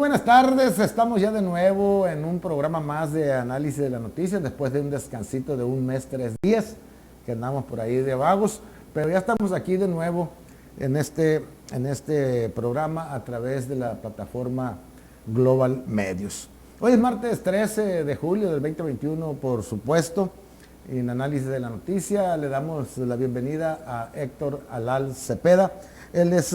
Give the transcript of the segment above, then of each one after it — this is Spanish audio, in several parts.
buenas tardes, estamos ya de nuevo en un programa más de análisis de las noticias después de un descansito de un mes, 3 días, que andamos por ahí de vagos, pero ya estamos aquí de nuevo en este programa a través de la plataforma Global Medios. Hoy es martes 13 de julio del 2021, por supuesto, en análisis de la noticia le damos la bienvenida a Héctor Alal Cepeda. Él es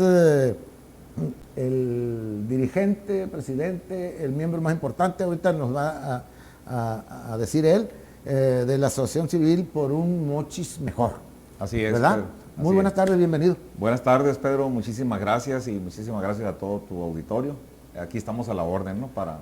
el dirigente, presidente, el miembro más importante, ahorita nos va a decir él, de la Asociación Civil por un Mochis Mejor. Así es, ¿verdad? Pedro. Muy buenas tardes, bienvenido. Buenas tardes, Pedro, muchísimas gracias y muchísimas gracias a todo tu auditorio. Aquí estamos a la orden, ¿no? Para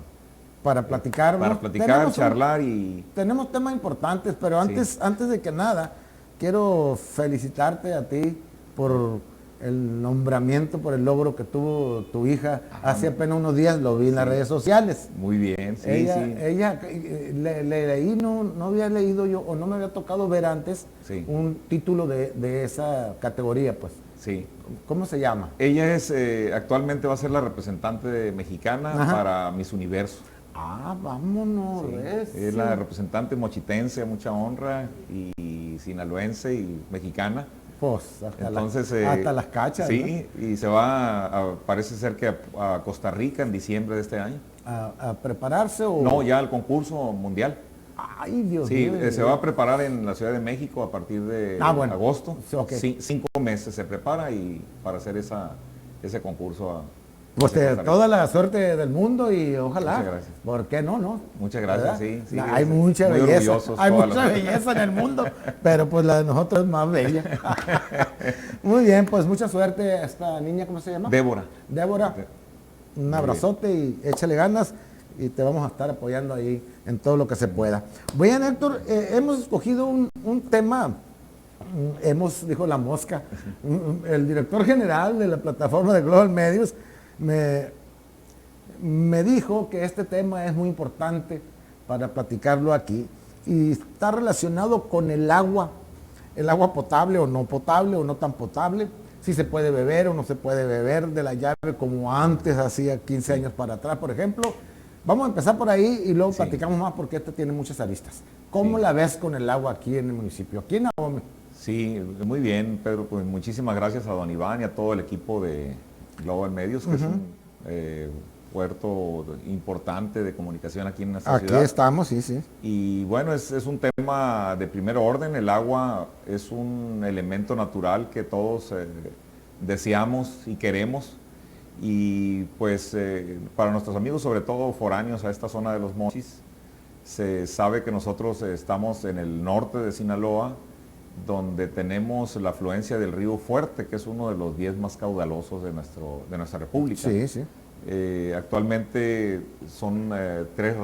platicar, para ¿no? platicar, charlar y... Tenemos temas importantes, pero antes de que nada, quiero felicitarte a ti por el nombramiento, por el logro que tuvo tu hija. Hace apenas unos días lo vi en las redes sociales. Muy bien, sí, ella leí, no había leído yo, o no me había tocado ver antes un título de esa categoría, pues. Sí. ¿Cómo se llama? Ella es, actualmente va a ser la representante mexicana para Miss Universo. Ah, vámonos. Es la representante mochitense, mucha honra, y sinaloense y mexicana. Pues, hasta las cachas. Sí, ¿no? Y se va, parece ser que a Costa Rica en diciembre de este año. ¿A prepararse o...? No, ya al concurso mundial. Ay, Dios mío. Sí, se va a preparar en la Ciudad de México a partir de agosto. Okay. 5 meses se prepara y para hacer ese concurso. Pues toda la suerte del mundo y ojalá. Muchas gracias. ¿Por qué no? Muchas gracias, sí. Hay mucha belleza. Hay mucha belleza en el mundo, pero pues la de nosotros es más bella. Muy bien, pues mucha suerte a esta niña, ¿cómo se llama? Débora. Débora, un abrazote y échale ganas y te vamos a estar apoyando ahí en todo lo que se pueda. Bien, Héctor, hemos escogido un tema, dijo la mosca, el director general de la plataforma de Global Medios me dijo que este tema es muy importante para platicarlo aquí y está relacionado con el agua potable o no tan potable, si se puede beber o no se puede beber de la llave como antes, hacía 15 años para atrás, por ejemplo. Vamos a empezar por ahí y luego platicamos más porque este tiene muchas aristas. ¿Cómo la ves con el agua aquí en el municipio? Aquí en Ahome. Sí, muy bien, Pedro, pues muchísimas gracias a don Iván y a todo el equipo de Global Medios, que es un puerto importante de comunicación aquí en nuestra ciudad. Aquí estamos, sí. Y bueno, es un tema de primer orden. El agua es un elemento natural que todos deseamos y queremos. Y pues para nuestros amigos, sobre todo foráneos a esta zona de los Mochis, se sabe que nosotros estamos en el norte de Sinaloa, donde tenemos la afluencia del río Fuerte, que es uno de los 10 más caudalosos de nuestra república. Sí. Actualmente son 3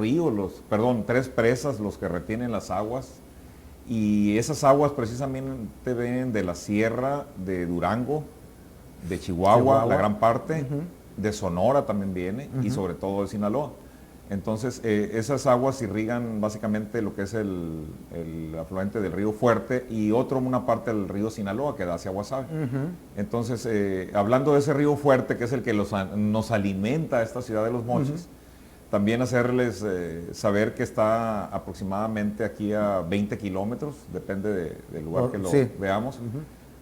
presas los que retienen las aguas, y esas aguas precisamente vienen de la sierra de Durango, de Chihuahua, la gran parte, de Sonora también viene, y sobre todo de Sinaloa. Entonces, esas aguas irrigan básicamente lo que es el afluente del río Fuerte y una parte del río Sinaloa que da hacia Guasave. Entonces, hablando de ese río Fuerte, que es el que nos alimenta a esta ciudad de Los Mochis, también hacerles saber que está aproximadamente aquí a 20 kilómetros, depende del lugar que lo veamos,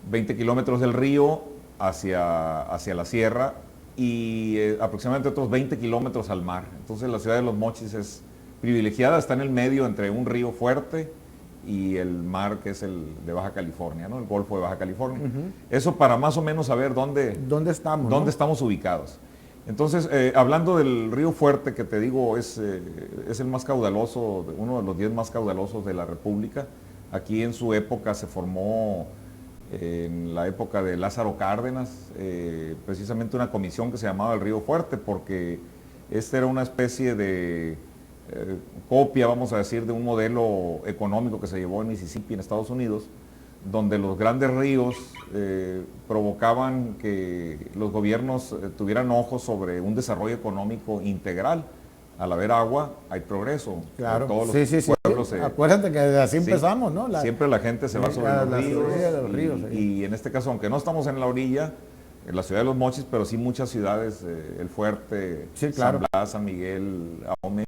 20 kilómetros del río hacia la sierra, y aproximadamente otros 20 kilómetros al mar. Entonces la ciudad de Los Mochis es privilegiada, está en el medio entre un río Fuerte y el mar, que es el de Baja California, ¿no? El Golfo de Baja California. Eso para más o menos saber dónde estamos ubicados. Entonces, hablando del río Fuerte, que te digo es el más caudaloso, uno de los 10 más caudalosos de la República. Aquí en su época se formó, en la época de Lázaro Cárdenas, precisamente una comisión que se llamaba el Río Fuerte, porque este era una especie de copia, vamos a decir, de un modelo económico que se llevó en Mississippi, en Estados Unidos, donde los grandes ríos provocaban que los gobiernos tuvieran ojos sobre un desarrollo económico integral. Al haber agua, hay progreso. Claro, todos los pueblos acuérdate que así empezamos, ¿no? Siempre la gente se va sobre los ríos. Los ríos y en este caso, aunque no estamos en la orilla, en la ciudad de Los Mochis, pero sí muchas ciudades, El Fuerte, Sí, claro. San Blas, San Miguel, Ahome,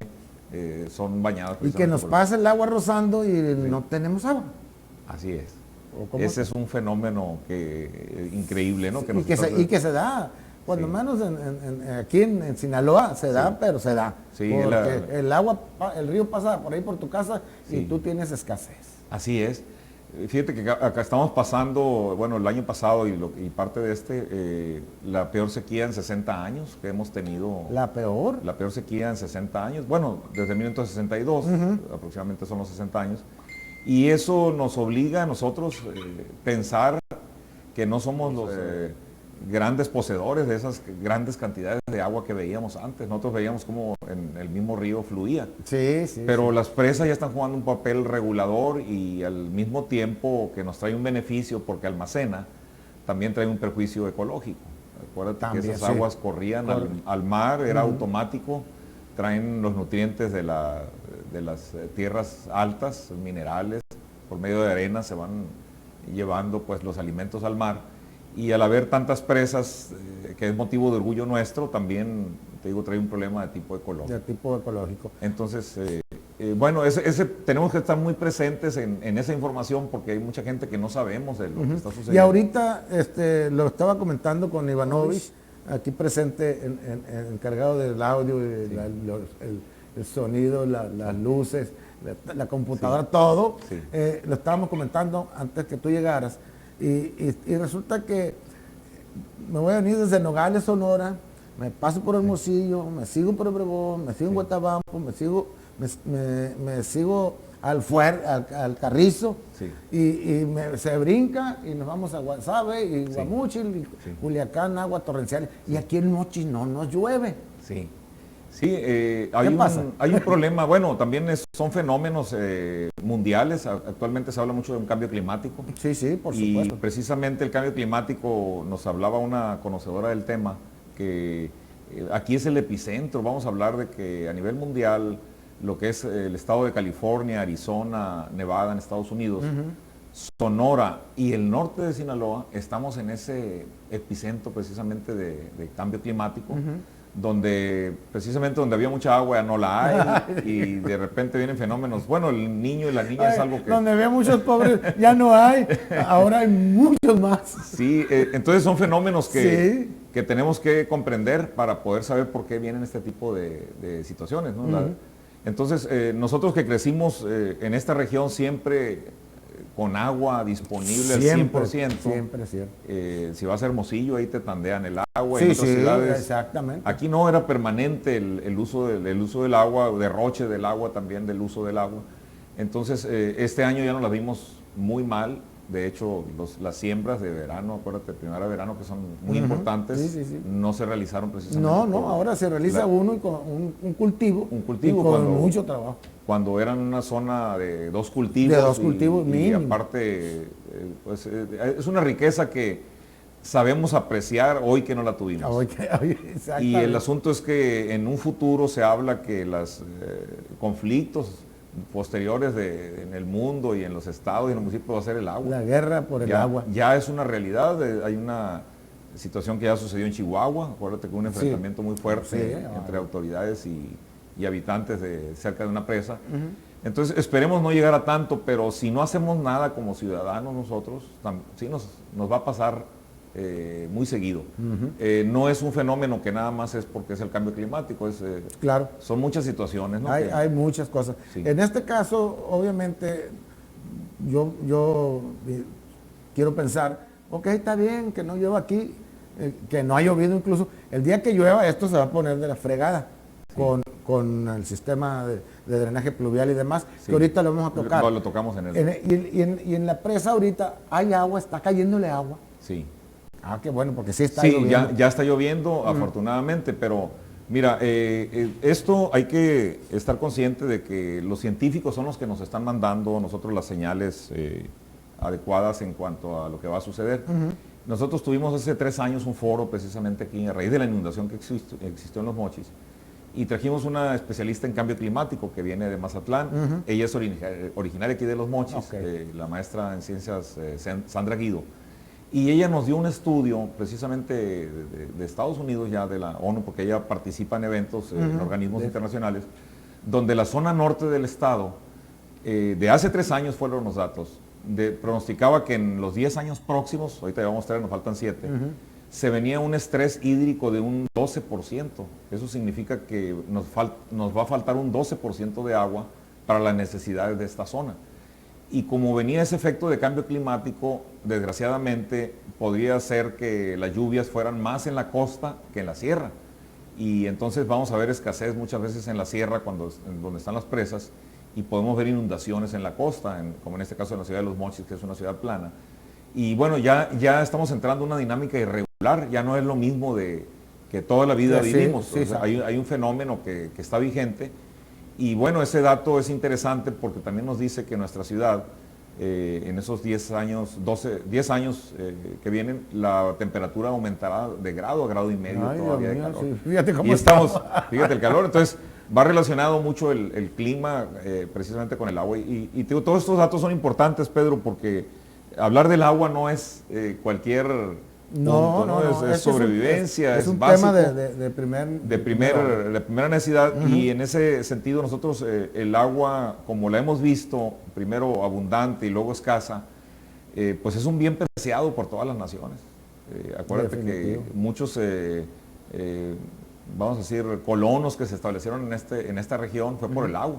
son bañadas. Y que nos por- pasa el agua rozando y no tenemos agua. Así es. ¿O cómo? Ese es un fenómeno increíble, ¿no? Que nos está- Y que se da, cuando Sí. menos aquí en Sinaloa se da, Sí. pero se da. Sí, porque el agua, el río pasa por ahí por tu casa y Sí. tú tienes escasez. Así es. Fíjate que acá estamos pasando, bueno, el año pasado y parte de la peor sequía en 60 años que hemos tenido. La peor. La peor sequía en 60 años. Bueno, desde 1962, aproximadamente son los 60 años. Y eso nos obliga a nosotros pensar que no somos los grandes poseedores de esas grandes cantidades de agua que veíamos antes. Nosotros veíamos cómo en el mismo río fluía. Sí, sí. Pero sí. las presas ya están jugando un papel regulador y al mismo tiempo que nos trae un beneficio porque almacena, también trae un perjuicio ecológico. Acuérdate También, que esas sí. aguas corrían al mar, era automático, traen los nutrientes de las tierras altas, minerales, por medio de arena se van llevando pues los alimentos al mar. Y al haber tantas presas, que es motivo de orgullo nuestro, también, te digo, trae un problema de tipo ecológico. De tipo ecológico. Entonces, bueno, tenemos que estar muy presentes en esa información porque hay mucha gente que no sabemos de lo que está sucediendo. Y ahorita lo estaba comentando con Ivanovich, aquí presente, encargado del audio, el sonido, las luces, la computadora, Sí. todo. Sí. Lo estábamos comentando antes que tú llegaras. Y resulta que me voy a venir desde Nogales, Sonora, me paso por Hermosillo, me sigo por Obregón, me sigo en Guatabampo, me sigo al Carrizo, Sí. se brinca y nos vamos a Guasave y Sí. Guamúchil, y Sí. Culiacán, agua torrencial. Y aquí en Mochis no nos llueve. Sí, sí, hay pasa? hay un problema, bueno, también son fenómenos mundiales, actualmente se habla mucho de un cambio climático. Sí, sí, por Y supuesto. precisamente el cambio climático, nos hablaba una conocedora del tema, que aquí es el epicentro. Vamos a hablar de que a nivel mundial, lo que es el estado de California, Arizona, Nevada en Estados Unidos, Sonora y el norte de Sinaloa, estamos en ese epicentro precisamente de cambio climático, precisamente donde había mucha agua ya no la hay, y de repente vienen fenómenos. Bueno, el niño y la niña es algo que... Donde había muchos pobres, ya no hay, ahora hay muchos más. Sí, entonces son fenómenos Sí. que tenemos que comprender para poder saber por qué vienen este tipo de situaciones, ¿no? Entonces, nosotros que crecimos en esta región siempre con agua disponible Siempre, al 100%, siempre, cierto. si vas a Hermosillo, ahí te tandean el agua. Sí, En otras sí, ciudades, exactamente. aquí no era permanente el uso del agua, derroche del agua también, del uso del agua. Entonces, este año ya nos la vimos muy mal. De hecho, las siembras de verano, acuérdate, primavera-verano, que son muy importantes, Sí, sí, sí. no se realizaron precisamente. No, ahora se realiza uno y con un cultivo. Un cultivo y con cuando- mucho trabajo. Cuando eran una zona de 2 cultivos. De 2 cultivos y mínimo. aparte, es una riqueza que sabemos apreciar hoy que no la tuvimos. Y Exactamente. el asunto es que en un futuro se habla que los conflictos posteriores en el mundo y en los estados y en los municipios va a ser el agua. La guerra por el agua. Ya es una realidad. Hay una situación que ya sucedió en Chihuahua. Acuérdate que hubo un Sí. enfrentamiento muy fuerte Sí, entre autoridades y habitantes cerca de una presa. Entonces esperemos no llegar a tanto, pero si no hacemos nada como ciudadanos nosotros, sí nos va a pasar muy seguido. No es un fenómeno que nada más es porque es el cambio climático, Claro. son muchas situaciones, ¿no? Hay muchas cosas. Sí. En este caso, obviamente, yo quiero pensar, ok, está bien que no llueva aquí, que no ha llovido incluso. El día que llueva esto se va a poner de la fregada con el sistema de drenaje pluvial y demás, Sí. que ahorita lo vamos a tocar. Lo tocamos en el... Y en la presa ahorita hay agua, está cayéndole agua. Sí. Ah, qué bueno, porque sí está Sí, lloviendo. ya está lloviendo, afortunadamente, pero mira, esto hay que estar consciente de que los científicos son los que nos están mandando a nosotros las señales adecuadas en cuanto a lo que va a suceder. Nosotros tuvimos hace 3 años un foro precisamente aquí a raíz de la inundación que existió en Los Mochis, y trajimos una especialista en cambio climático que viene de Mazatlán. Ella es originaria aquí de Los Mochis, Ok. la maestra en ciencias Sandra Guido. Y ella nos dio un estudio precisamente de Estados Unidos, ya de la ONU, porque ella participa en eventos, en organismos internacionales, donde la zona norte del estado, de hace 3 años fueron los datos, pronosticaba que en los 10 años próximos, ahorita llevamos 3, nos faltan 7, se venía un estrés hídrico de un 12%. Eso significa que nos va a faltar un 12% de agua para las necesidades de esta zona. Y como venía ese efecto de cambio climático, desgraciadamente podría ser que las lluvias fueran más en la costa que en la sierra. Y entonces vamos a ver escasez muchas veces en la sierra, donde están las presas, y podemos ver inundaciones en la costa, como en este caso en la ciudad de Los Mochis, que es una ciudad plana. Y bueno, ya estamos entrando en una dinámica irregular, ya no es lo mismo que toda la vida vivimos. Sí, o sea, hay un fenómeno que está vigente. Y bueno, ese dato es interesante porque también nos dice que nuestra ciudad, en esos 10 años que vienen, la temperatura aumentará de grado a grado y medio. Ay, todavía Dios de mío, calor. sí. Fíjate cómo Y fíjate el calor, entonces va relacionado mucho el clima precisamente con el agua. Y todos estos datos son importantes, Pedro, porque hablar del agua no es cualquier punto, ¿no? Es sobrevivencia, es un básico, tema de primera necesidad. Y en ese sentido nosotros el agua, como la hemos visto, primero abundante y luego escasa, pues es un bien preciado por todas las naciones. Acuérdate Definitivo. que muchos, vamos a decir, colonos que se establecieron en esta región fue por el agua.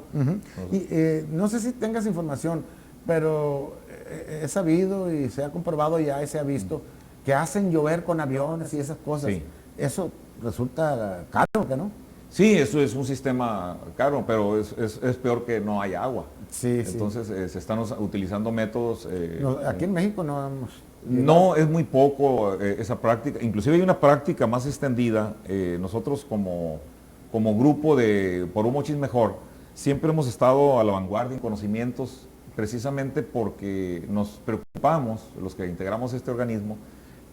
Y no sé si tengas información, pero he sabido y se ha comprobado ya y se ha visto que hacen llover con aviones y esas cosas. Sí. Eso resulta caro, ¿que no? Sí, eso es un sistema caro, pero es peor que no haya agua. Sí, Entonces se están utilizando métodos... aquí en México no hemos... No, es muy poco esa práctica. Inclusive hay una práctica más extendida. Nosotros como grupo de Por un Mochis Mejor, siempre hemos estado a la vanguardia en conocimientos, precisamente porque nos preocupamos, los que integramos este organismo,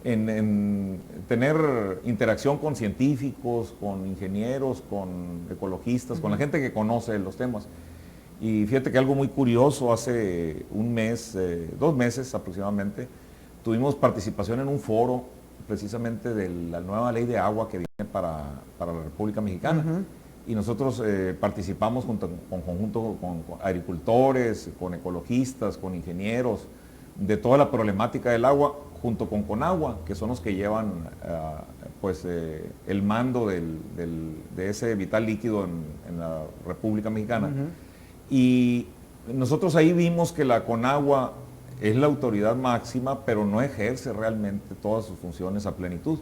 en tener interacción con científicos, con ingenieros, con ecologistas, con la gente que conoce los temas. Y fíjate que algo muy curioso, hace un mes, 2 meses aproximadamente, tuvimos participación en un foro precisamente de la nueva ley de agua que viene para la República Mexicana. Y nosotros participamos conjunto con agricultores, con ecologistas, con ingenieros, de toda la problemática del agua, junto con Conagua, que son los que llevan el mando de ese vital líquido en la República Mexicana. Y nosotros ahí vimos que la Conagua es la autoridad máxima, pero no ejerce realmente todas sus funciones a plenitud.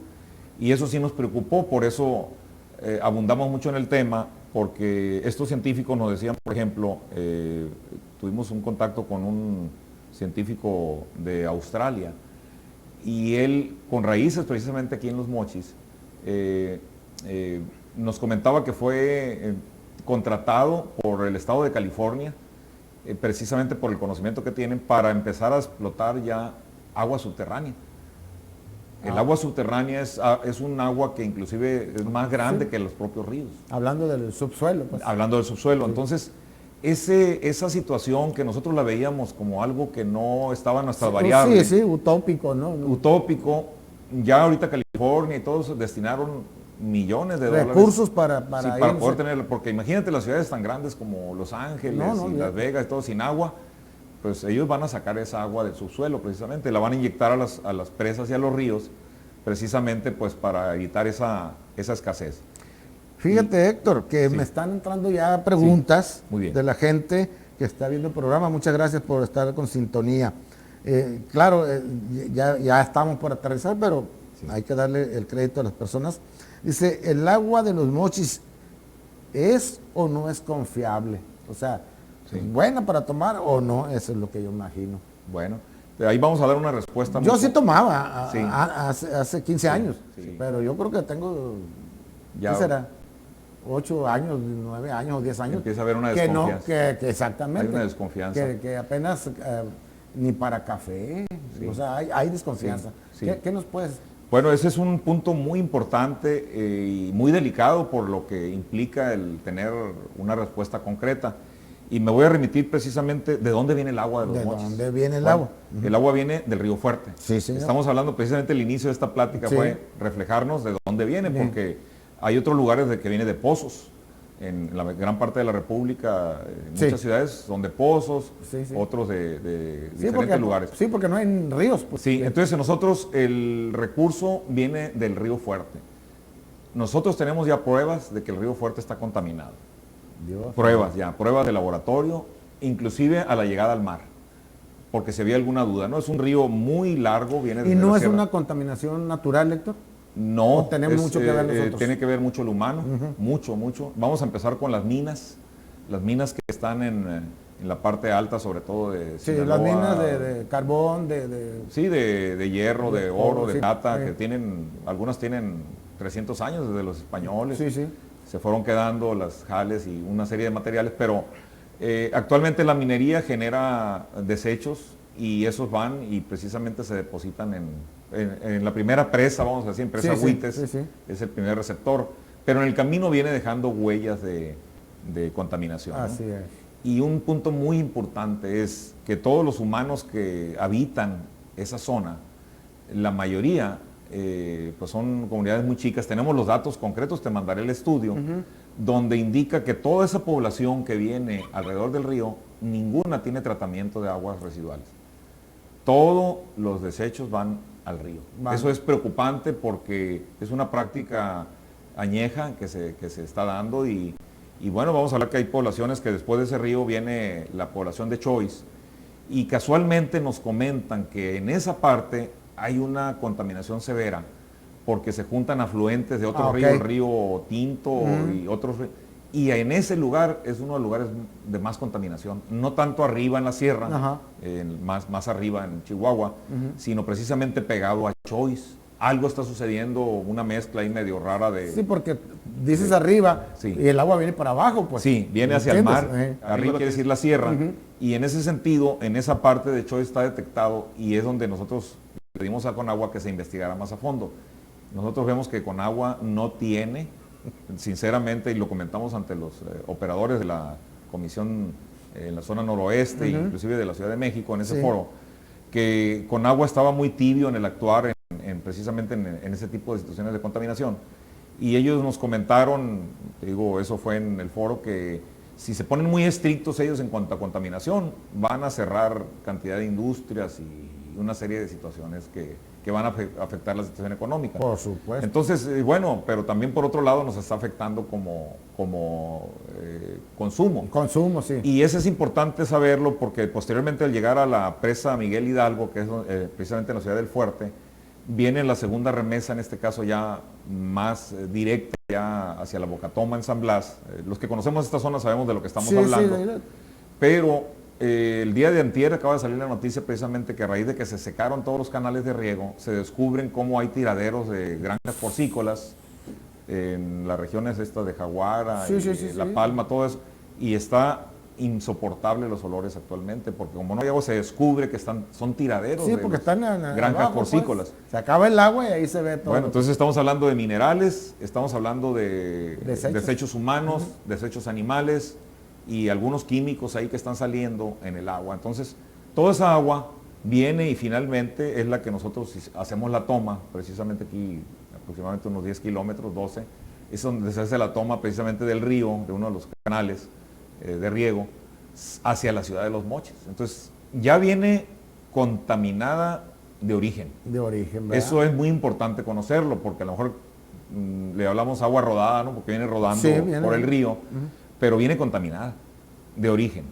Y eso sí nos preocupó, por eso abundamos mucho en el tema, porque estos científicos nos decían, por ejemplo, tuvimos un contacto con un científico de Australia, y él, con raíces precisamente aquí en Los Mochis, nos comentaba que fue contratado por el estado de California, precisamente por el conocimiento que tienen, para empezar a explotar ya agua subterránea. El agua subterránea es un agua que inclusive es más grande que los propios ríos. Hablando del subsuelo, pues. Hablando del subsuelo. Entonces, esa situación que nosotros la veíamos como algo que no estaba en nuestras variables. Sí, utópico, ¿no? Utópico. Ya ahorita California y todos destinaron millones de recursos dólares para poder tenerlo, porque imagínate las ciudades tan grandes como Los Ángeles y Las Vegas y todo sin agua, pues ellos van a sacar esa agua del subsuelo precisamente, la van a inyectar a las presas y a los ríos, precisamente pues para evitar esa escasez. Fíjate, Héctor, que me están entrando ya preguntas de la gente que está viendo el programa. Muchas gracias por estar con sintonía. Claro, ya estamos por aterrizar, pero hay que darle el crédito a las personas. Dice, ¿el agua de Los Mochis es o no es confiable? O sea, ¿es buena para tomar o no? Eso es lo que yo imagino. Bueno, ahí vamos a dar una respuesta. Yo sí tomaba hace 15 años, pero yo creo que tengo, ya, ¿qué será? 8 años, 9 años o 10 años. Empieza a haber una desconfianza. Que exactamente. Hay una desconfianza. Que apenas ni para café, o sea, hay desconfianza. ¿Qué nos puedes...? Bueno, ese es un punto muy importante y muy delicado por lo que implica el tener una respuesta concreta. Y me voy a remitir precisamente de dónde viene el agua de Los Mochis. ¿De dónde viene el Bueno, agua? El agua viene del río Fuerte. Sí, señor. Estamos hablando precisamente, el inicio de esta plática Sí. fue reflejarnos de dónde viene, Bien. porque hay otros lugares de que viene de pozos. En la gran parte de la República, en Sí. muchas ciudades son de pozos, Sí, sí. otros de Sí, diferentes lugares. Sí, porque no hay ríos. Pues. Sí, entonces nosotros el recurso viene del río Fuerte. Nosotros tenemos ya pruebas de que el río Fuerte está contaminado. Dios. Pruebas de laboratorio, inclusive a la llegada al mar, porque si había alguna duda. No es un río muy largo, viene ¿Y desde no la es sierra. una contaminación natural, Héctor? No, ¿O tenemos mucho que ver nosotros? tiene que ver mucho el humano, mucho. Vamos a empezar con las minas que están en la parte alta, sobre todo de Sí, Sinaloa. las minas de carbón, Sí, de hierro, de oro, de sí, plata, sí. que tienen, algunas tienen 300 años desde los españoles. Sí, sí. Se fueron quedando las jales y una serie de materiales, pero actualmente la minería genera desechos y esos van y precisamente se depositan en la primera presa, vamos a decir, en presa Sí, sí, Huites, sí, sí. es el primer receptor, pero en el camino viene dejando huellas de contaminación. ¿no? Así es. Y un punto muy importante es que todos los humanos que habitan esa zona, la mayoría pues son comunidades muy chicas. Tenemos los datos concretos, te mandaré el estudio, donde indica que toda esa población que viene alrededor del río, ninguna tiene tratamiento de aguas residuales. Todos los desechos van al río. Van. Eso es preocupante porque es una práctica añeja que se está dando y bueno, vamos a hablar que hay poblaciones que después de ese río viene la población de Choice y casualmente nos comentan que en esa parte hay una contaminación severa porque se juntan afluentes de otros ok. ríos, el río Tinto y otros ríos. Y en ese lugar es uno de los lugares de más contaminación, no tanto arriba en la sierra, Ajá. más arriba en Chihuahua, sino precisamente pegado a Choice. Algo está sucediendo, una mezcla ahí medio rara de... Sí, porque dices arriba Sí. y el agua viene para abajo, pues. Sí, viene hacia el ¿Entiendes? mar, arriba quiere decir la sierra, y en ese sentido, en esa parte de Choice está detectado y es donde nosotros pedimos a Conagua que se investigara más a fondo. Nosotros vemos que Conagua no tiene, sinceramente, y lo comentamos ante los operadores de la comisión en la zona noroeste, inclusive de la Ciudad de México, en ese Sí. foro, que Conagua estaba muy tibio en el actuar precisamente en ese tipo de situaciones de contaminación. Y ellos nos comentaron, digo, eso fue en el foro, que si se ponen muy estrictos ellos en cuanto a contaminación, van a cerrar cantidad de industrias y una serie de situaciones que van a afectar la situación económica. Por supuesto. Entonces, bueno, pero también por otro lado nos está afectando como consumo. Consumo, sí. Y eso es importante saberlo porque posteriormente al llegar a la presa Miguel Hidalgo, que es precisamente en la ciudad del Fuerte, viene la segunda remesa, en este caso ya más directa, ya hacia la Bocatoma en San Blas. Los que conocemos esta zona sabemos de lo que estamos Sí, hablando. sí, Pero el día de antier acaba de salir la noticia precisamente que a raíz de que se secaron todos los canales de riego, se descubren cómo hay tiraderos de granjas porcícolas en las regiones estas de Jaguara, Sí, y sí, sí, La sí. Palma, todo eso. Y está insoportable los olores actualmente, porque como no hay agua se descubre que son tiraderos Sí, de porque los están en granjas abajo, porcícolas. pues. Se acaba el agua y ahí se ve todo. Bueno, entonces estamos hablando de minerales, estamos hablando de desechos humanos, desechos animales y algunos químicos ahí que están saliendo en el agua. Entonces, toda esa agua viene y finalmente es la que nosotros hacemos la toma, precisamente aquí aproximadamente unos 10 kilómetros, 12, es donde se hace la toma precisamente del río, de uno de los canales de riego, hacia la ciudad de Los Mochis. Entonces, ya viene contaminada de origen. De origen, ¿verdad? Eso es muy importante conocerlo, porque a lo mejor le hablamos agua rodada, ¿no? Porque viene rodando Sí, viene. por el río, pero viene contaminada de origen.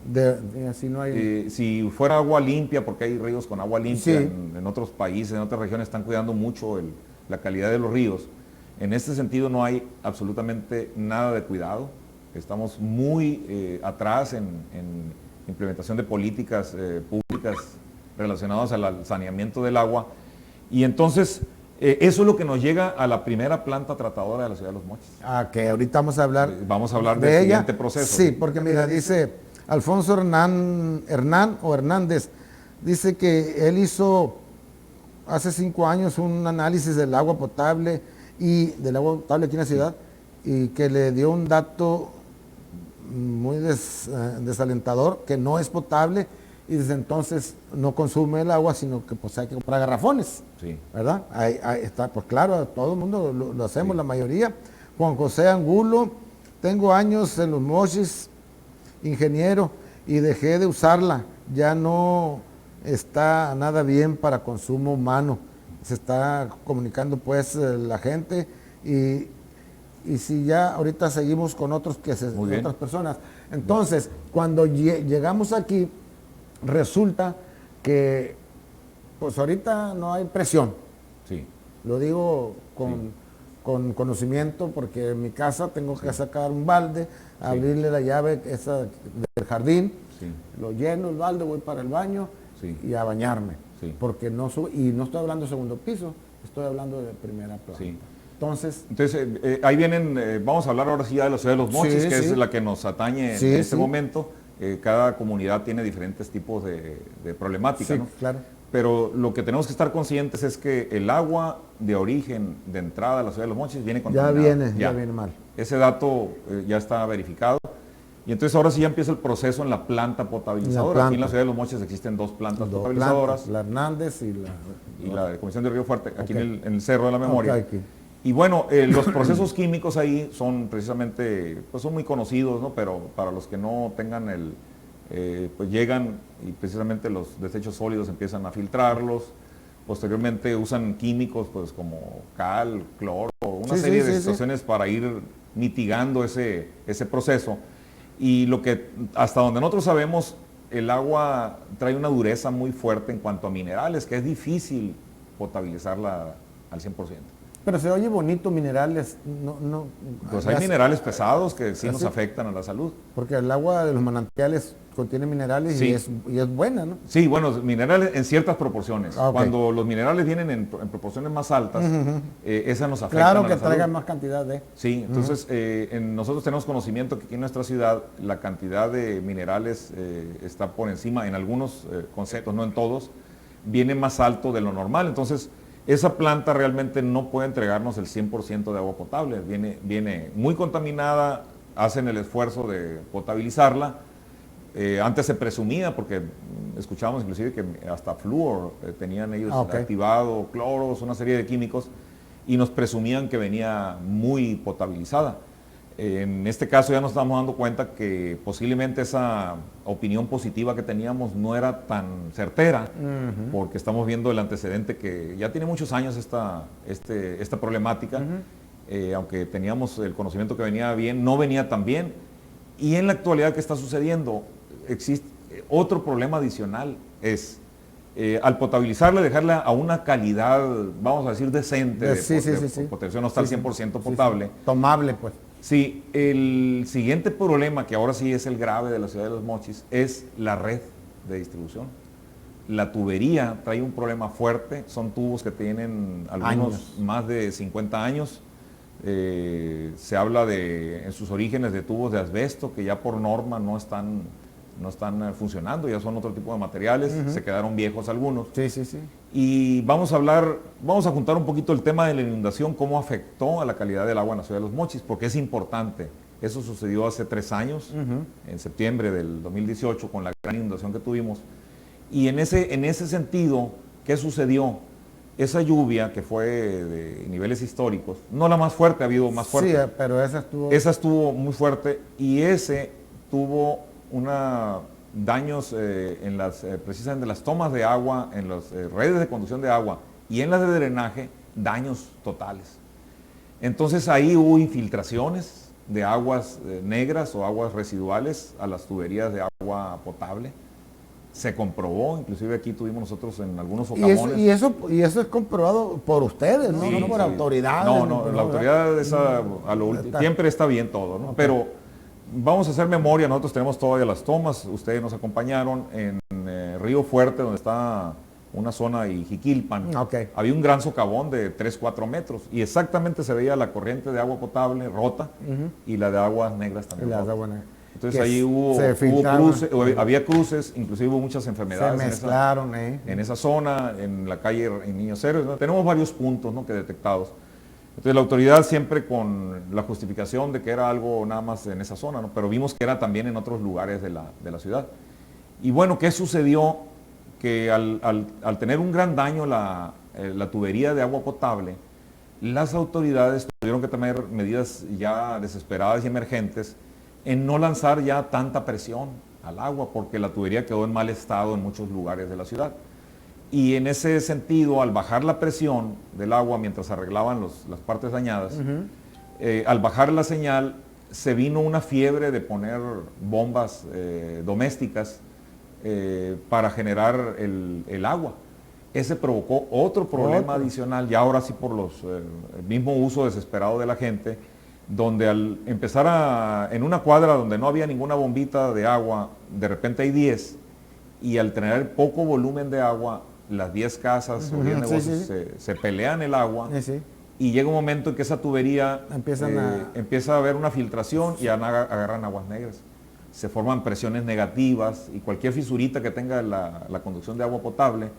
Así no hay... Si fuera agua limpia, porque hay ríos con agua limpia, Sí. en otros países, en otras regiones están cuidando mucho la calidad de los ríos. En este sentido no hay absolutamente nada de cuidado. Estamos muy atrás en implementación de políticas públicas relacionadas al saneamiento del agua. Y entonces, eso es lo que nos llega a la primera planta tratadora de la ciudad de Los Mochis. Que ahorita vamos a hablar Vamos a hablar de del ella. siguiente proceso. Sí, porque mira, dice Alfonso Hernández, dice que él hizo hace 5 años un análisis del agua potable aquí en la ciudad y que le dio un dato desalentador, que no es potable, y desde entonces no consume el agua, sino que pues hay que comprar garrafones, Sí. ¿verdad? Ahí está, pues claro, todo el mundo lo hacemos, Sí. la mayoría. Juan José Angulo, tengo años en Los Mochis, ingeniero, y dejé de usarla, ya no está nada bien para consumo humano. Se está comunicando pues la gente, y si ya ahorita seguimos con Muy bien. otras personas. Entonces, cuando llegamos aquí, resulta que pues ahorita no hay presión. Sí. Lo digo con conocimiento, porque en mi casa tengo que sacar un balde, abrirle la llave esa del jardín, Sí. lo lleno el balde, voy para el baño Sí. y a bañarme. Sí. Porque no y no estoy hablando de segundo piso, estoy hablando de primera planta. Sí. Entonces, Ahí vienen, vamos a hablar ahora sí ya de la ciudad de Los Mochis, Sí, que sí. es la que nos atañe Sí, en este sí. momento. Cada comunidad tiene diferentes tipos de problemática, sí, ¿no? claro. Pero lo que tenemos que estar conscientes es que el agua de origen, de entrada a la ciudad de Los Mochis, viene Ya contaminada. viene mal. Ese dato ya está verificado. Y entonces ahora sí ya empieza el proceso en la planta potabilizadora. Aquí en la ciudad de Los Mochis existen dos plantas Dos potabilizadoras. plantas, la Hernández Y la de Comisión de Río Fuerte, aquí Ok. en el Cerro de la Memoria. Ok, aquí. Y bueno, los procesos químicos ahí son precisamente, pues son muy conocidos, ¿no? Pero para los que no tengan pues llegan y precisamente los desechos sólidos empiezan a filtrarlos. Posteriormente usan químicos, pues como cal, cloro, una Sí, serie sí, de sí, situaciones para ir mitigando ese proceso. Y lo que, hasta donde nosotros sabemos, el agua trae una dureza muy fuerte en cuanto a minerales, que es difícil potabilizarla al 100%. Pero se oye bonito, minerales, no. Pues hay minerales pesados que sí nos afectan a la salud. Porque el agua de los manantiales contiene minerales Sí. y es buena, ¿no? Sí, bueno, minerales en ciertas proporciones. Ah, ok. Cuando los minerales vienen en proporciones más altas, esas nos afectan Claro a que la salud. traigan más cantidad de. Sí, entonces nosotros tenemos conocimiento que aquí en nuestra ciudad la cantidad de minerales está por encima, en algunos conceptos, no en todos, viene más alto de lo normal. Entonces, esa planta realmente no puede entregarnos el 100% de agua potable. Viene muy contaminada, hacen el esfuerzo de potabilizarla. Antes se presumía, porque escuchábamos inclusive que hasta flúor tenían ellos Ah, ok. activado, cloros, una serie de químicos, y nos presumían que venía muy potabilizada. En este caso ya nos estamos dando cuenta que posiblemente esa opinión positiva que teníamos no era tan certera, porque estamos viendo el antecedente que ya tiene muchos años esta problemática, aunque teníamos el conocimiento que venía bien, no venía tan bien. Y en la actualidad, ¿qué está sucediendo? Existe otro problema adicional, es al potabilizarla, dejarla a una calidad, vamos a decir, decente de potabilización, no está al 100% potable. Sí. Tomable, pues. Sí, el siguiente problema, que ahora sí es el grave de la ciudad de Los Mochis, es la red de distribución. La tubería trae un problema fuerte, son tubos que tienen algunos más de 50 años. Se habla en sus orígenes de tubos de asbesto que ya por norma no están funcionando, ya son otro tipo de materiales, se quedaron viejos algunos. Sí, sí, sí. Y vamos a juntar un poquito el tema de la inundación, cómo afectó a la calidad del agua en la ciudad de Los Mochis, porque es importante. Eso sucedió hace 3 años, en septiembre del 2018, con la gran inundación que tuvimos. Y en ese sentido, ¿qué sucedió? Esa lluvia, que fue de niveles históricos, no la más fuerte, ha habido más fuerte. Sí, pero esa estuvo... Esa estuvo muy fuerte, y ese tuvo daños precisamente en las tomas de agua, en las redes de conducción de agua y en las de drenaje, daños totales. Entonces ahí hubo infiltraciones de aguas negras o aguas residuales a las tuberías de agua potable. Se comprobó, inclusive aquí tuvimos nosotros en algunos socavones. Y eso es comprobado por ustedes, ¿no? Sí, No por sí. autoridades. No, la autoridad siempre está bien todo, ¿no? Okay. Pero vamos a hacer memoria, nosotros tenemos todavía las tomas, ustedes nos acompañaron en Río Fuerte, donde está una zona de Jiquilpan. Okay. Había un gran socavón de 3-4 metros y exactamente se veía la corriente de agua potable rota y la de aguas negras también rota. Entonces ahí hubo cruces, había cruces, inclusive hubo muchas enfermedades. Se mezclaron, en esa zona, en la calle en Niños Héroes, ¿no? Tenemos varios puntos, ¿no?, que detectados. Entonces la autoridad siempre con la justificación de que era algo nada más en esa zona, ¿no? Pero vimos que era también en otros lugares de la ciudad. Y bueno, ¿qué sucedió? Que al tener un gran daño la tubería de agua potable, las autoridades tuvieron que tomar medidas ya desesperadas y emergentes en no lanzar ya tanta presión al agua, porque la tubería quedó en mal estado en muchos lugares de la ciudad. Y en ese sentido, al bajar la presión del agua mientras arreglaban las partes dañadas, al bajar la señal, se vino una fiebre de poner bombas domésticas para generar el agua. Ese provocó otro problema adicional, y ahora sí por el mismo uso desesperado de la gente, donde al empezar en una cuadra donde no había ninguna bombita de agua, de repente hay 10, y al tener poco volumen de agua, las 10 casas o 10 negocios se pelean el agua, y llega un momento en que esa tubería empieza a haber una filtración y agarran aguas negras. Se forman presiones negativas y cualquier fisurita que tenga la conducción de agua potable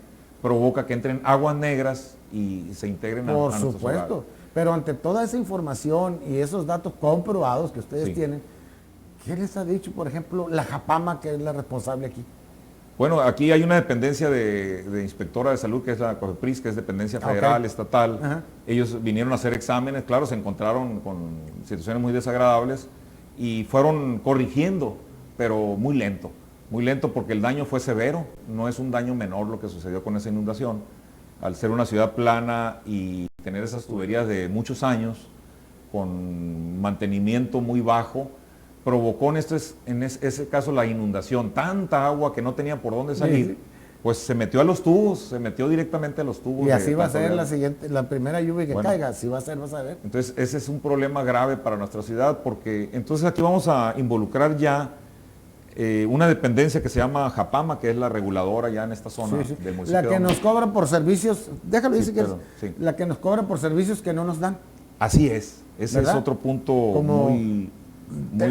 provoca que entren aguas negras y se integren a nuestros hogares. Por supuesto, pero ante toda esa información y esos datos comprobados que ustedes tienen, ¿qué les ha dicho, por ejemplo, la Japama, que es la responsable aquí? Bueno, aquí hay una dependencia de inspectora de salud, que es la COFEPRIS, que es dependencia federal, estatal. Ellos vinieron a hacer exámenes, claro, se encontraron con situaciones muy desagradables y fueron corrigiendo, pero muy lento porque el daño fue severo, no es un daño menor lo que sucedió con esa inundación. Al ser una ciudad plana y tener esas tuberías de muchos años, con mantenimiento muy bajo, provocó en ese caso la inundación, tanta agua que no tenía por dónde salir, pues se metió a los tubos, se metió directamente a los tubos. Y así va a ser la primera lluvia que caiga, así va a ser, vas a ver. Entonces ese es un problema grave para nuestra ciudad, porque entonces aquí vamos a involucrar ya una dependencia que se llama Japama, que es la reguladora ya en esta zona del municipio. La que nos cobra por servicios, déjalo decir que es la que nos cobra por servicios que no nos dan. Así es, ese ¿verdad? Es otro punto muy...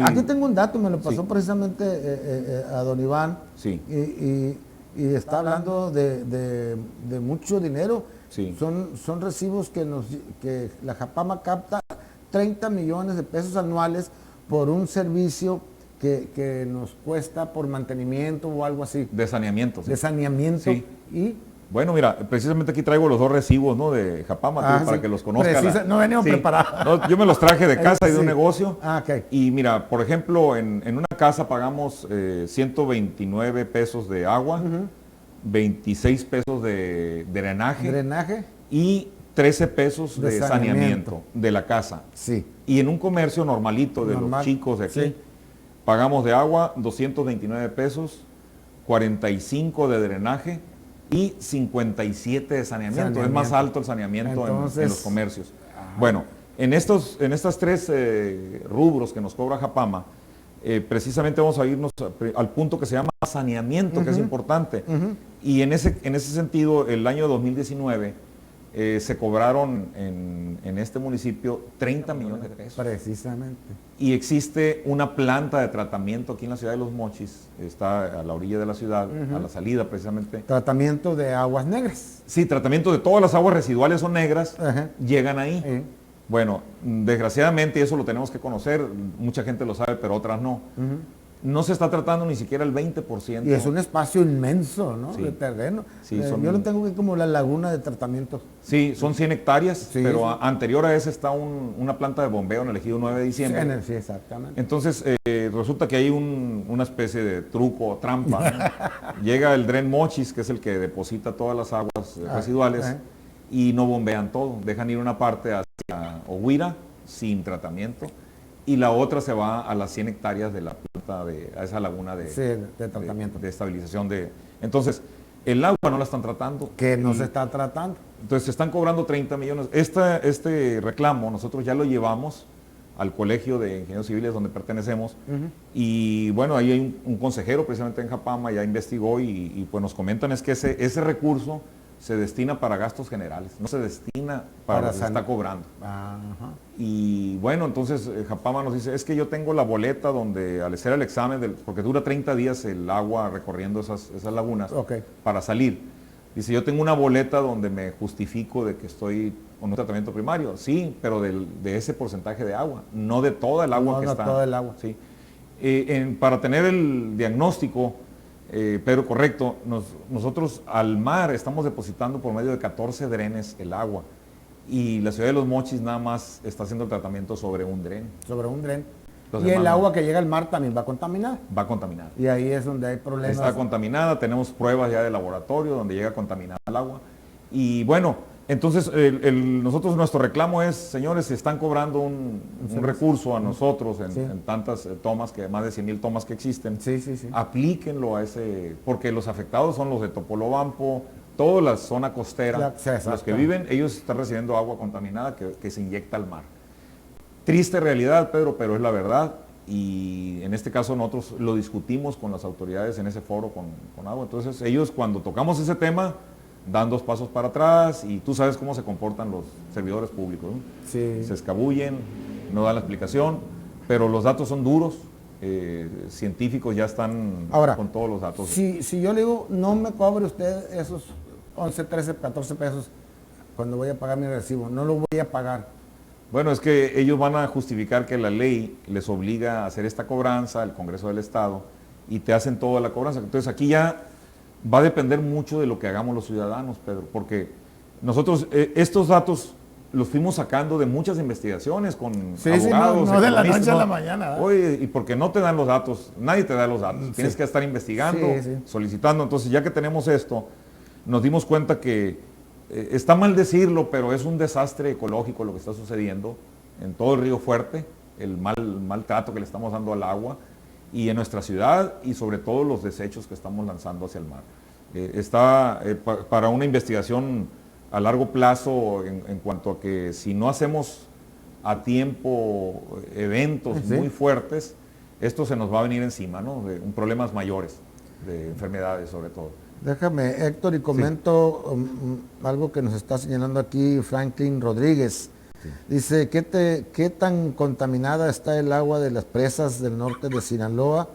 Aquí tengo un dato, me lo pasó precisamente a don Iván, y está hablando de mucho dinero. Son recibos que la Japama capta 30 millones de pesos anuales por un servicio que nos cuesta por mantenimiento o algo así. De saneamiento. De saneamiento. Y bueno, mira, precisamente aquí traigo los dos recibos, ¿no? De Japama, para que los conozcan. No venimos preparados. No, yo me los traje de casa y de un negocio. Okay. Y mira, por ejemplo, en una casa pagamos 129 pesos de agua, 26 pesos de drenaje y 13 pesos de saneamiento de la casa. Y en un comercio normalito de los chicos de aquí, pagamos de agua 229 pesos, 45 de drenaje y 57 de saneamiento. Es más alto el saneamiento en los comercios. Bueno, en estas tres rubros que nos cobra Japama, precisamente vamos a irnos al punto que se llama saneamiento, que es importante. Y en ese sentido, el año 2019 se cobraron en este municipio 30 millones de pesos. Precisamente. Y existe una planta de tratamiento aquí en la ciudad de Los Mochis, está a la orilla de la ciudad, a la salida precisamente. Tratamiento de aguas negras. Sí, tratamiento de todas las aguas residuales son negras, llegan ahí. Bueno, desgraciadamente, y eso lo tenemos que conocer, mucha gente lo sabe, pero otras no. No se está tratando ni siquiera el 20%. Y es un espacio inmenso, ¿no? De terreno. Yo lo tengo que como la laguna de tratamiento. Sí, son 100 hectáreas, pero anterior a esa está una planta de bombeo en el ejido 9 de diciembre. Sí, exactamente. Entonces, resulta que hay una especie de truco o trampa, ¿no? Llega el Dren Mochis, que es el que deposita todas las aguas residuales, y no bombean todo. Dejan ir una parte hacia Oguira sin tratamiento, y la otra se va a las 100 hectáreas de la planta, a esa laguna de tratamiento. De estabilización. Entonces, el agua no la están tratando. Que no se está tratando. Entonces, se están cobrando 30 millones. Este reclamo nosotros ya lo llevamos al Colegio de Ingenieros Civiles donde pertenecemos. Y bueno, ahí hay un consejero precisamente en Japama, ya investigó y pues nos comentan es que ese recurso se destina para gastos generales, no se destina para lo que se está cobrando. Y bueno, entonces Japama nos dice, es que yo tengo la boleta donde al hacer el examen, porque dura 30 días el agua recorriendo esas lagunas para salir. Dice, yo tengo una boleta donde me justifico de que estoy con un tratamiento primario, sí, pero de ese porcentaje de agua, no de toda el agua No, que no está. todo el agua. Sí. Para tener el diagnóstico, pero correcto, nosotros al mar estamos depositando por medio de 14 drenes el agua y la ciudad de Los Mochis nada más está haciendo el tratamiento sobre un dren. Sobre un dren. Los Y el demás no. agua que llega al mar también va contaminada. Va contaminada. Y ahí es donde hay problemas. Está contaminada, tenemos pruebas ya de laboratorio donde llega contaminada el agua. Y bueno, entonces nosotros nuestro reclamo es, señores, si están cobrando un recurso a nosotros en tantas tomas, que más de 100,000 tomas que existen, Sí, sí, sí. aplíquenlo a ese, porque los afectados son los de Topolobampo, toda la zona costera, Sí, exacto. los que viven, ellos están recibiendo agua contaminada que se inyecta al mar. Triste realidad, Pedro, pero es la verdad. Y en este caso nosotros lo discutimos con las autoridades en ese foro con agua. Entonces ellos cuando tocamos ese tema dan 2 pasos para atrás y tú sabes cómo se comportan los servidores públicos, ¿no? Sí. Se escabullen, no dan la explicación, pero los datos son duros, científicos ya están Ahora, con todos los datos. Si yo le digo, no me cobre usted esos 11, 13, 14 pesos cuando voy a pagar mi recibo, no lo voy a pagar. Bueno, es que ellos van a justificar que la ley les obliga a hacer esta cobranza, el Congreso del Estado, y te hacen toda la cobranza. Entonces aquí ya va a depender mucho de lo que hagamos los ciudadanos, Pedro, porque nosotros estos datos los fuimos sacando de muchas investigaciones con abogados. No de la economistas, noche a la mañana, ¿verdad? Oye, y porque no te dan los datos, nadie te da los datos, tienes que estar investigando, solicitando. Entonces ya que tenemos esto, nos dimos cuenta que está mal decirlo, pero es un desastre ecológico lo que está sucediendo en todo el Río Fuerte, el maltrato que le estamos dando al agua y en nuestra ciudad y sobre todo los desechos que estamos lanzando hacia el mar. Para una investigación a largo plazo en cuanto a que si no hacemos a tiempo eventos muy fuertes, esto se nos va a venir encima, ¿no? Problemas mayores, de enfermedades sobre todo. Déjame, Héctor, y comento algo que nos está señalando aquí Franklin Rodríguez. Sí. Dice, ¿qué tan contaminada está el agua de las presas del norte de Sinaloa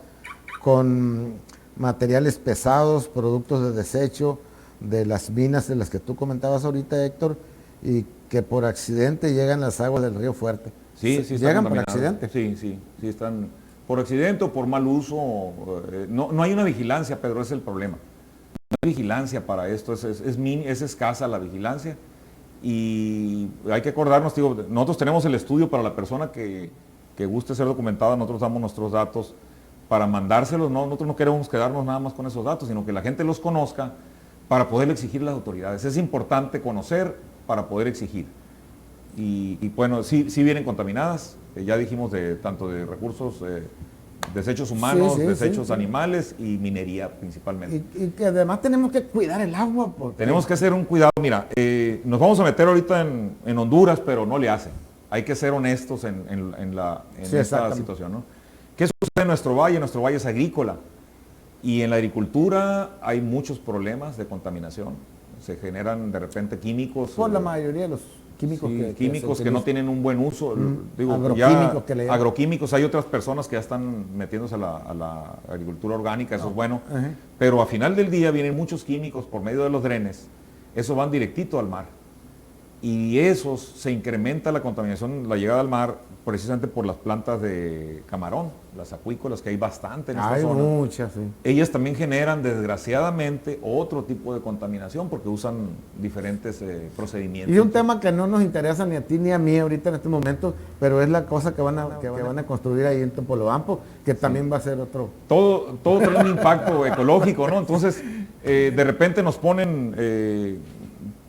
con materiales pesados, productos de desecho de las minas de las que tú comentabas ahorita, Héctor, y que por accidente llegan las aguas del Río Fuerte? Sí, sí, llegan por accidente. Sí, están por accidente o por mal uso. No hay una vigilancia, Pedro, ese es el problema. No hay vigilancia para esto, es escasa la vigilancia y hay que acordarnos, digo, nosotros tenemos el estudio para la persona que guste ser documentada, nosotros damos nuestros datos para mandárselos, nosotros no queremos quedarnos nada más con esos datos, sino que la gente los conozca para poder exigir a las autoridades. Es importante conocer para poder exigir. Y bueno, sí vienen contaminadas, ya dijimos tanto de recursos, desechos humanos, desechos animales y minería principalmente. Y que además tenemos que cuidar el agua. Tenemos que hacer un cuidado. Mira, nos vamos a meter ahorita en Honduras, pero no le hacen. Hay que ser honestos en esta situación, ¿no? ¿Qué sucede en nuestro valle? Nuestro valle es agrícola y en la agricultura hay muchos problemas de contaminación. Se generan de repente químicos. Por la mayoría de los químicos que no tienen un buen uso. Agroquímicos, hay otras personas que ya están metiéndose a la agricultura orgánica, eso es bueno. Pero a final del día vienen muchos químicos por medio de los drenes, eso van directito al mar. Y esos se incrementa la contaminación, la llegada al mar, precisamente por las plantas de camarón, las acuícolas, que hay bastante en esta zona. Hay muchas, sí. Ellas también generan, desgraciadamente, otro tipo de contaminación porque usan diferentes procedimientos. Y un tema que no nos interesa ni a ti ni a mí ahorita en este momento, pero es la cosa que van a construir ahí en Topolobampo, que también va a ser otro. Todo tiene un impacto ecológico, ¿no? Entonces, de repente nos ponen...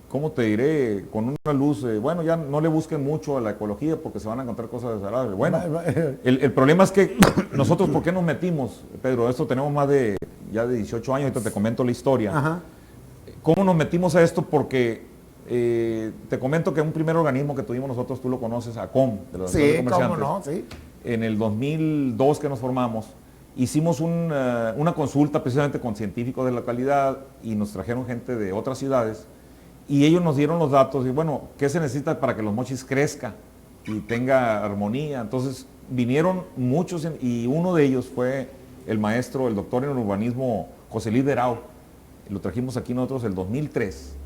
¿cómo te diré? Con una luz, bueno, ya no le busquen mucho a la ecología porque se van a encontrar cosas desagradables. Bueno, el problema es que nosotros, ¿por qué nos metimos, Pedro? Esto tenemos más de 18 años, ahorita te comento la historia. Ajá. ¿Cómo nos metimos a esto? Porque te comento que un primer organismo que tuvimos nosotros, tú lo conoces, ACOM, de los comerciantes. ¿Cómo no? Sí. En el 2002 que nos formamos, hicimos una consulta precisamente con científicos de la calidad y nos trajeron gente de otras ciudades. Y ellos nos dieron los datos y bueno, ¿qué se necesita para que Los Mochis crezca y tenga armonía? Entonces vinieron muchos y uno de ellos fue el maestro, el doctor en urbanismo José Luis Derao. Lo trajimos aquí nosotros el 2003.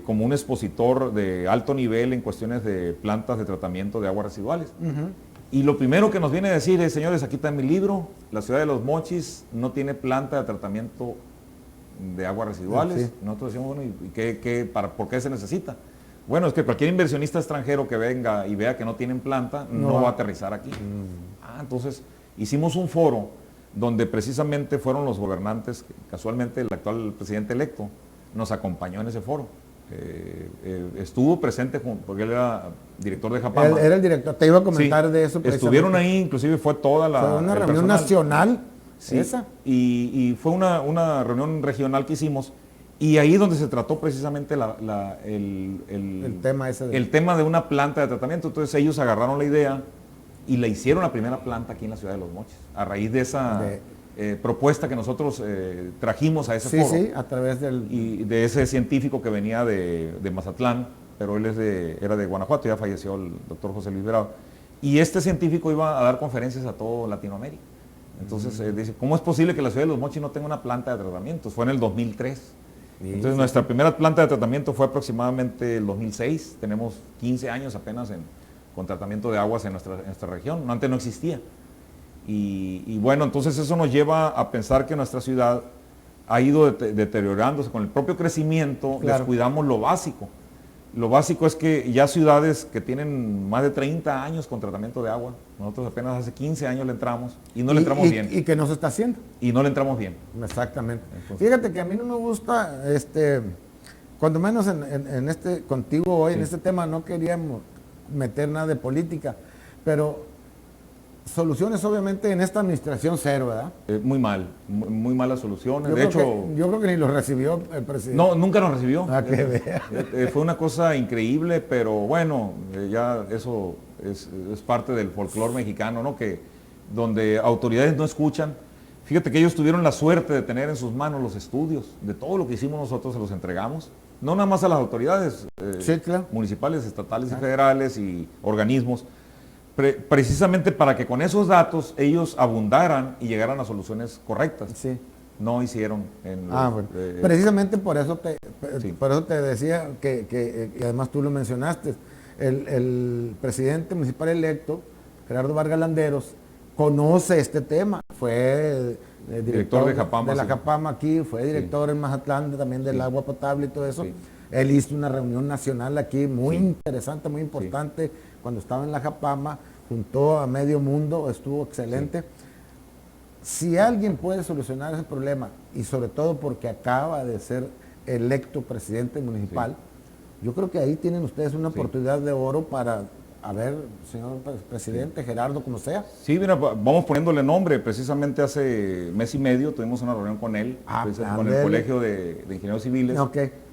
como un expositor de alto nivel en cuestiones de plantas de tratamiento de aguas residuales. Y lo primero que nos viene a decir es, señores, aquí está mi libro, la ciudad de Los Mochis no tiene planta de tratamiento de aguas residuales. Sí. Nosotros decimos, bueno, ¿y por qué se necesita? Bueno, es que cualquier inversionista extranjero que venga y vea que no tienen planta, no va a aterrizar aquí. Entonces, hicimos un foro donde precisamente fueron los gobernantes, casualmente el actual presidente electo nos acompañó en ese foro. Estuvo presente porque él era director de Japama. Él era el director, te iba a comentar de eso. Estuvieron ahí, inclusive fue toda la... Fue una reunión nacional, esa. Y fue una reunión regional que hicimos, y ahí donde se trató precisamente el tema de una planta de tratamiento. Entonces ellos agarraron la idea y la hicieron la primera planta aquí en la ciudad de Los Mochis, a raíz de esa... propuesta que nosotros trajimos a ese foro. Sí, a través y de ese científico que venía de Mazatlán, pero él era de Guanajuato, ya falleció el doctor José Luis Verado. Y este científico iba a dar conferencias a todo Latinoamérica. Entonces dice, ¿cómo es posible que la ciudad de Los Mochis no tenga una planta de tratamiento? Fue en el 2003. Entonces nuestra primera planta de tratamiento fue aproximadamente el 2006. Tenemos 15 años apenas con tratamiento de aguas en nuestra región. Antes no existía. Y bueno, entonces eso nos lleva a pensar que nuestra ciudad ha ido deteriorándose con el propio crecimiento. Claro. Descuidamos lo básico. Lo básico es que ya ciudades que tienen más de 30 años con tratamiento de agua, nosotros apenas hace 15 años le entramos y no le entramos bien. ¿Y que no se está haciendo? Y no le entramos bien. Exactamente. Entonces, fíjate que a mí no me gusta, cuando menos contigo hoy, en este tema, no queríamos meter nada de política, pero soluciones obviamente en esta administración cero, ¿verdad? Muy muy malas soluciones. Yo creo que ni los recibió el presidente. No, nunca nos recibió. Que vea. Fue una cosa increíble, pero bueno, ya eso es parte del folclore mexicano, ¿no? Que donde autoridades no escuchan. Fíjate que ellos tuvieron la suerte de tener en sus manos los estudios de todo lo que hicimos nosotros, se los entregamos. No nada más a las autoridades municipales, estatales y federales y organismos, precisamente para que con esos datos ellos abundaran y llegaran a soluciones correctas. Sí. No hicieron. Bueno. Precisamente por eso te decía que y además tú lo mencionaste, el presidente municipal electo, Gerardo Vargas Landeros, conoce este tema, fue director de Japama, la Japama aquí, fue director en Mazatlán también del agua potable y todo eso. Sí. Él hizo una reunión nacional aquí muy interesante, muy importante, cuando estaba en la Japama, juntó a medio mundo, estuvo excelente. Si alguien puede solucionar ese problema, y sobre todo porque acaba de ser electo presidente municipal, yo creo que ahí tienen ustedes una oportunidad de oro para, a ver, señor presidente, Gerardo, como sea. Sí, mira, vamos poniéndole nombre. Precisamente hace mes y medio tuvimos una reunión con él, con el Colegio de Ingenieros Civiles.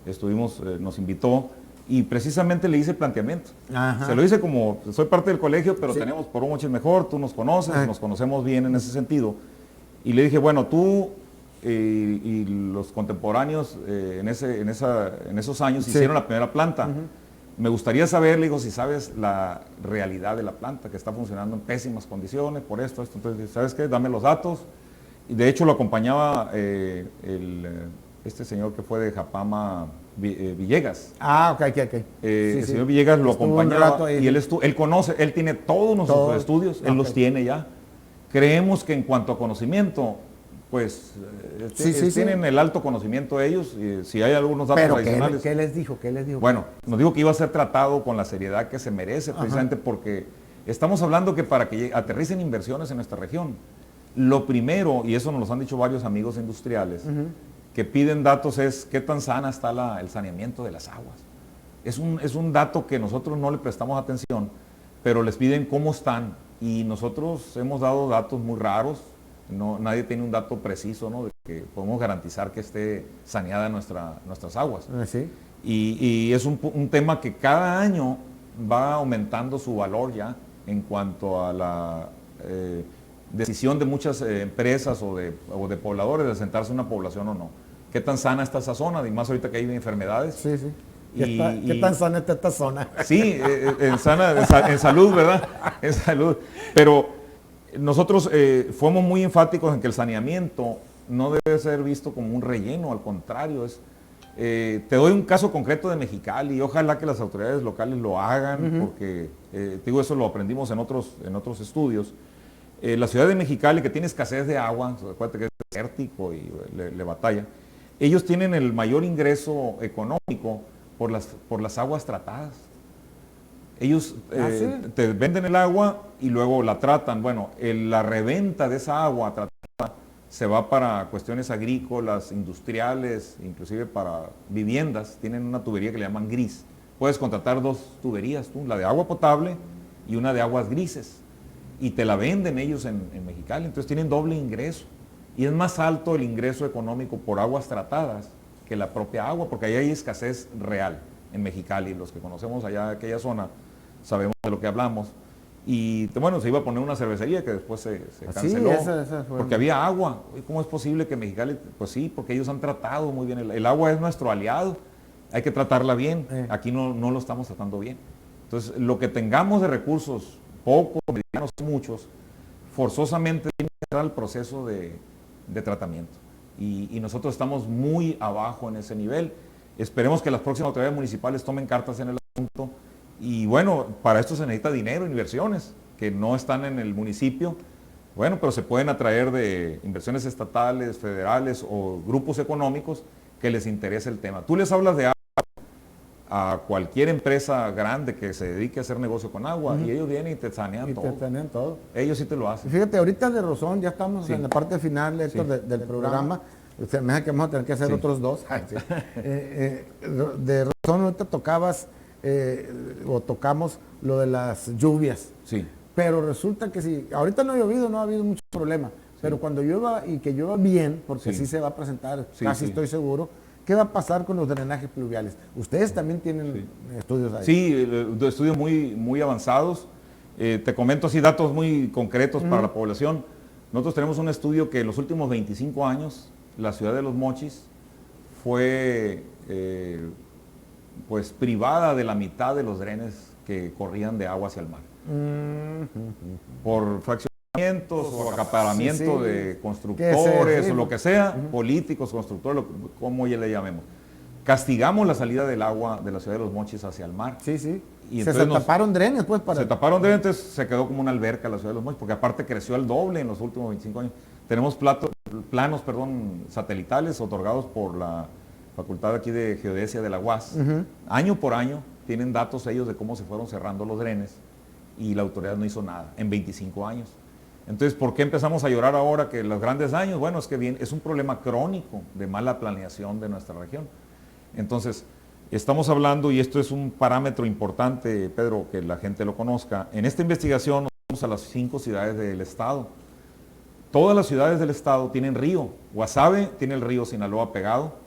Estuvimos, nos invitó y precisamente le hice el planteamiento. Ajá. Se lo hice como, soy parte del colegio, pero tenemos por un Mochis mejor, tú nos conoces, nos conocemos bien en ese sentido. Y le dije, bueno, tú y los contemporáneos en esos años hicieron la primera planta. Me gustaría saber, le digo, si sabes la realidad de la planta, que está funcionando en pésimas condiciones, por esto. Entonces, ¿sabes qué? Dame los datos. Y de hecho lo acompañaba este señor que fue de Japama, Villegas. Ok. El señor Villegas lo acompañaba y él conoce, él tiene todos nuestros estudios, él los tiene ya. Creemos que en cuanto a conocimiento, pues tienen el alto conocimiento ellos, y si hay algunos datos adicionales. ¿Qué les dijo? Bueno, nos dijo que iba a ser tratado con la seriedad que se merece, precisamente porque estamos hablando que para que aterricen inversiones en nuestra región, lo primero, y eso nos lo han dicho varios amigos industriales, que piden datos es qué tan sana está el saneamiento de las aguas. Es un dato que nosotros no le prestamos atención, pero les piden cómo están, y nosotros hemos dado datos muy raros. Nadie tiene un dato preciso, ¿no? De que podemos garantizar que esté saneada nuestras aguas. Sí. Y es un tema que cada año va aumentando su valor ya en cuanto a la decisión de muchas empresas o de pobladores de asentarse en una población o no. ¿Qué tan sana está esa zona? Y más ahorita que hay enfermedades. Sí. ¿Qué tan sana está esta zona? Sí, en salud, ¿verdad? En salud. Pero nosotros fuimos muy enfáticos en que el saneamiento no debe ser visto como un relleno, al contrario, Te doy un caso concreto de Mexicali y ojalá que las autoridades locales lo hagan, porque te digo, eso lo aprendimos en otros estudios. La ciudad de Mexicali, que tiene escasez de agua, acuérdate que es desértico y le batalla, ellos tienen el mayor ingreso económico por las aguas tratadas. Ellos ¿Sí? te venden el agua y luego la tratan. Bueno, la reventa de esa agua tratada se va para cuestiones agrícolas, industriales, inclusive para viviendas. Tienen una tubería que le llaman gris. Puedes contratar 2 tuberías, la de agua potable y una de aguas grises. Y te la venden ellos en Mexicali. Entonces tienen doble ingreso. Y es más alto el ingreso económico por aguas tratadas que la propia agua, porque ahí hay escasez real en Mexicali. Los que conocemos allá aquella zona sabemos de lo que hablamos. Y bueno, se iba a poner una cervecería que después se canceló, esa fue porque había agua. ¿Cómo es posible que Mexicali? Pues sí, porque ellos han tratado muy bien. El agua es nuestro aliado, hay que tratarla bien. Aquí no lo estamos tratando bien. Entonces, lo que tengamos de recursos, pocos, medianos, muchos, forzosamente tiene que entrar al proceso de tratamiento. Y nosotros estamos muy abajo en ese nivel. Esperemos que las próximas autoridades municipales tomen cartas en el asunto. Y bueno, para esto se necesita dinero, inversiones, que no están en el municipio. Bueno, pero se pueden atraer de inversiones estatales, federales o grupos económicos que les interese el tema. Tú les hablas de agua a cualquier empresa grande que se dedique a hacer negocio con agua y ellos vienen y te sanean todo. Te sanean todo. Ellos sí te lo hacen. Fíjate, ahorita de Rosón ya estamos en la parte final, Héctor, del programa. O sea, me da que vamos a tener que hacer otros 2. De Rosón ahorita tocabas o tocamos lo de las lluvias. Sí. Pero resulta que si ahorita no ha llovido, no ha habido mucho problema. Pero cuando llueva y que llueva bien, porque sí se va a presentar, casi estoy seguro, ¿qué va a pasar con los drenajes pluviales? Ustedes también tienen estudios ahí. Sí, estudios muy avanzados. Te comento así datos muy concretos para la población. Nosotros tenemos un estudio que en los últimos 25 años, la ciudad de Los Mochis fue pues privada de la mitad de los drenes que corrían de agua hacia el mar. Por fraccionamientos o acaparamiento de constructores o lo que sea, políticos, constructores, como ya le llamemos. Castigamos la salida del agua de la ciudad de Los Mochis hacia el mar. Sí, sí. Y se taparon drenes, pues, para... Se taparon drenes, entonces se quedó como una alberca la ciudad de Los Mochis, porque aparte creció al doble en los últimos 25 años. Tenemos planos satelitales otorgados por la Facultad aquí de Geodesia de la UAS. Año por año tienen datos ellos de cómo se fueron cerrando los drenes y la autoridad no hizo nada en 25 años. Entonces, ¿por qué empezamos a llorar ahora que los grandes daños? Bueno, es que es un problema crónico de mala planeación de nuestra región. Entonces, estamos hablando, y esto es un parámetro importante, Pedro, que la gente lo conozca. En esta investigación nos vamos a las 5 ciudades del estado. Todas las ciudades del estado tienen río. Guasave tiene el río Sinaloa pegado.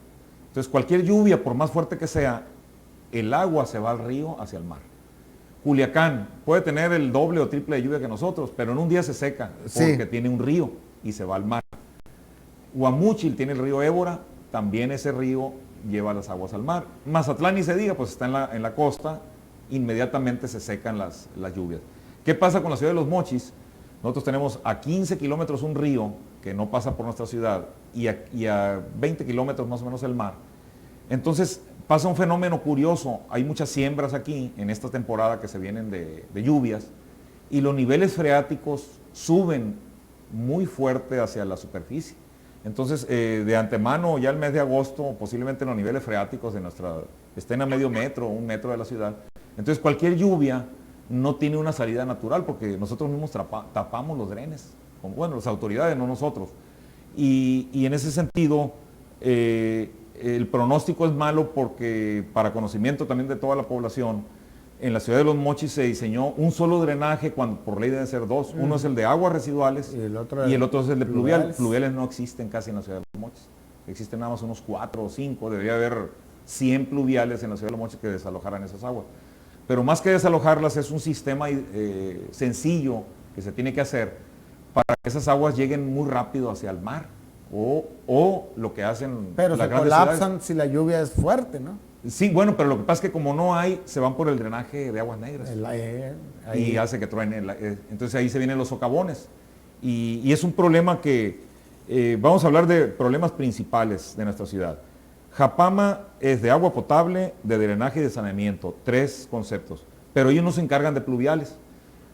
Entonces, cualquier lluvia, por más fuerte que sea, el agua se va al río hacia el mar. Culiacán puede tener el doble o triple de lluvia que nosotros, pero en un día se seca porque tiene un río y se va al mar. Guamúchil tiene el río Ébora, también ese río lleva las aguas al mar. Mazatlán, ni se diga, pues está en la costa, inmediatamente se secan las lluvias. ¿Qué pasa con la ciudad de Los Mochis? Nosotros tenemos a 15 kilómetros un río que no pasa por nuestra ciudad y a 20 kilómetros más o menos el mar. Entonces pasa un fenómeno curioso, hay muchas siembras aquí en esta temporada que se vienen de lluvias y los niveles freáticos suben muy fuerte hacia la superficie. Entonces, de antemano, ya el mes de agosto, posiblemente los niveles freáticos de estén a medio metro, 1 metro de la ciudad. Entonces, cualquier lluvia no tiene una salida natural porque nosotros mismos tapamos los drenes. Bueno, las autoridades, no nosotros. Y en ese sentido, el pronóstico es malo porque, para conocimiento también de toda la población, en la ciudad de Los Mochis se diseñó un solo drenaje cuando por ley deben ser 2. Uno es el de aguas residuales y el otro es el de pluvial. Pluviales no existen casi en la ciudad de Los Mochis. Existen nada más unos 4 o 5. Debería haber 100 pluviales en la ciudad de Los Mochis que desalojaran esas aguas. Pero más que desalojarlas es un sistema sencillo que se tiene que hacer para que esas aguas lleguen muy rápido hacia el mar. O lo que hacen... Pero se colapsan si la lluvia es fuerte, ¿no? Sí, bueno, pero lo que pasa es que como no hay, se van por el drenaje de aguas negras. Y hace que truene. Entonces ahí se vienen los socavones. Y es un problema que... vamos a hablar de problemas principales de nuestra ciudad. Japama es de agua potable, de drenaje y de saneamiento, 3 conceptos, pero ellos no se encargan de pluviales.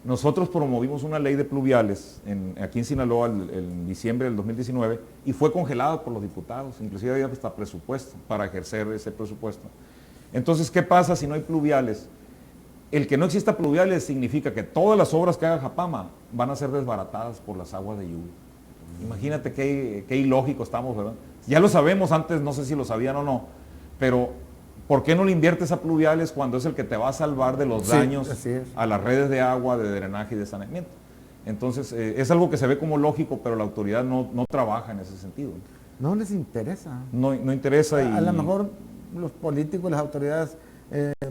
Nosotros promovimos una ley de pluviales aquí en Sinaloa en diciembre del 2019 y fue congelada por los diputados, inclusive había hasta presupuesto para ejercer ese presupuesto. Entonces, ¿qué pasa si no hay pluviales? El que no exista pluviales significa que todas las obras que haga Japama van a ser desbaratadas por las aguas de lluvia. Imagínate qué ilógico estamos, ¿verdad? Ya lo sabemos antes, no sé si lo sabían o no, pero ¿por qué no le inviertes a pluviales cuando es el que te va a salvar de los daños a las redes de agua, de drenaje y de saneamiento? Entonces, es algo que se ve como lógico, pero la autoridad no trabaja en ese sentido. No les interesa. No interesa. A lo mejor los políticos, las autoridades,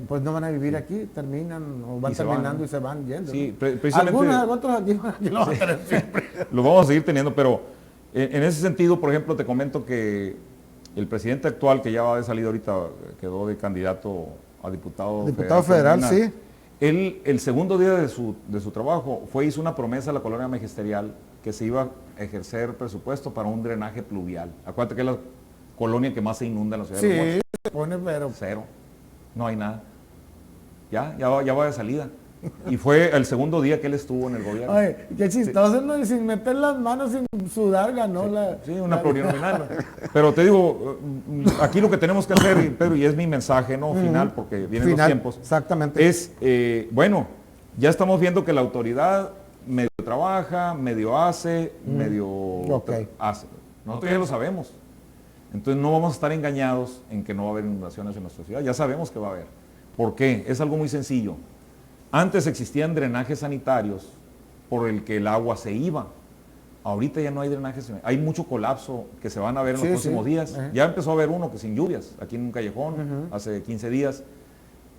pues no van a vivir aquí, terminan o van terminando y se van yendo. Sí, ¿no? precisamente. Otros aquí lo van a tener siempre. Lo vamos a seguir teniendo, pero en ese sentido, por ejemplo, te comento que el presidente actual, que ya va de salida ahorita, quedó de candidato a diputado federal, sí. Él, el segundo día de su trabajo, hizo una promesa a la colonia magisterial que se iba a ejercer presupuesto para un drenaje pluvial. Acuérdate que es la colonia que más se inunda en la ciudad de Los Mochis. Sí, se pone pero... Cero. No hay nada. Ya va de salida. Y fue el segundo día que él estuvo en el gobierno. Ay, qué chistoso, ¿no? Y sin meter las manos, sin sudar, ganó una plurinominal. Pero te digo, aquí lo que tenemos que hacer, Pedro, y es mi mensaje final, porque vienen los tiempos, exactamente. es, bueno, ya estamos viendo que la autoridad medio trabaja, medio hace, medio hace. Nosotros ya lo sabemos. Entonces no vamos a estar engañados en que no va a haber inundaciones en nuestra ciudad. Ya sabemos que va a haber. ¿Por qué? Es algo muy sencillo. Antes existían drenajes sanitarios por el que el agua se iba. Ahorita ya no hay drenajes sanitarios. Hay mucho colapso que se van a ver en los próximos días. Ya empezó a haber uno que sin lluvias, aquí en un callejón, hace 15 días.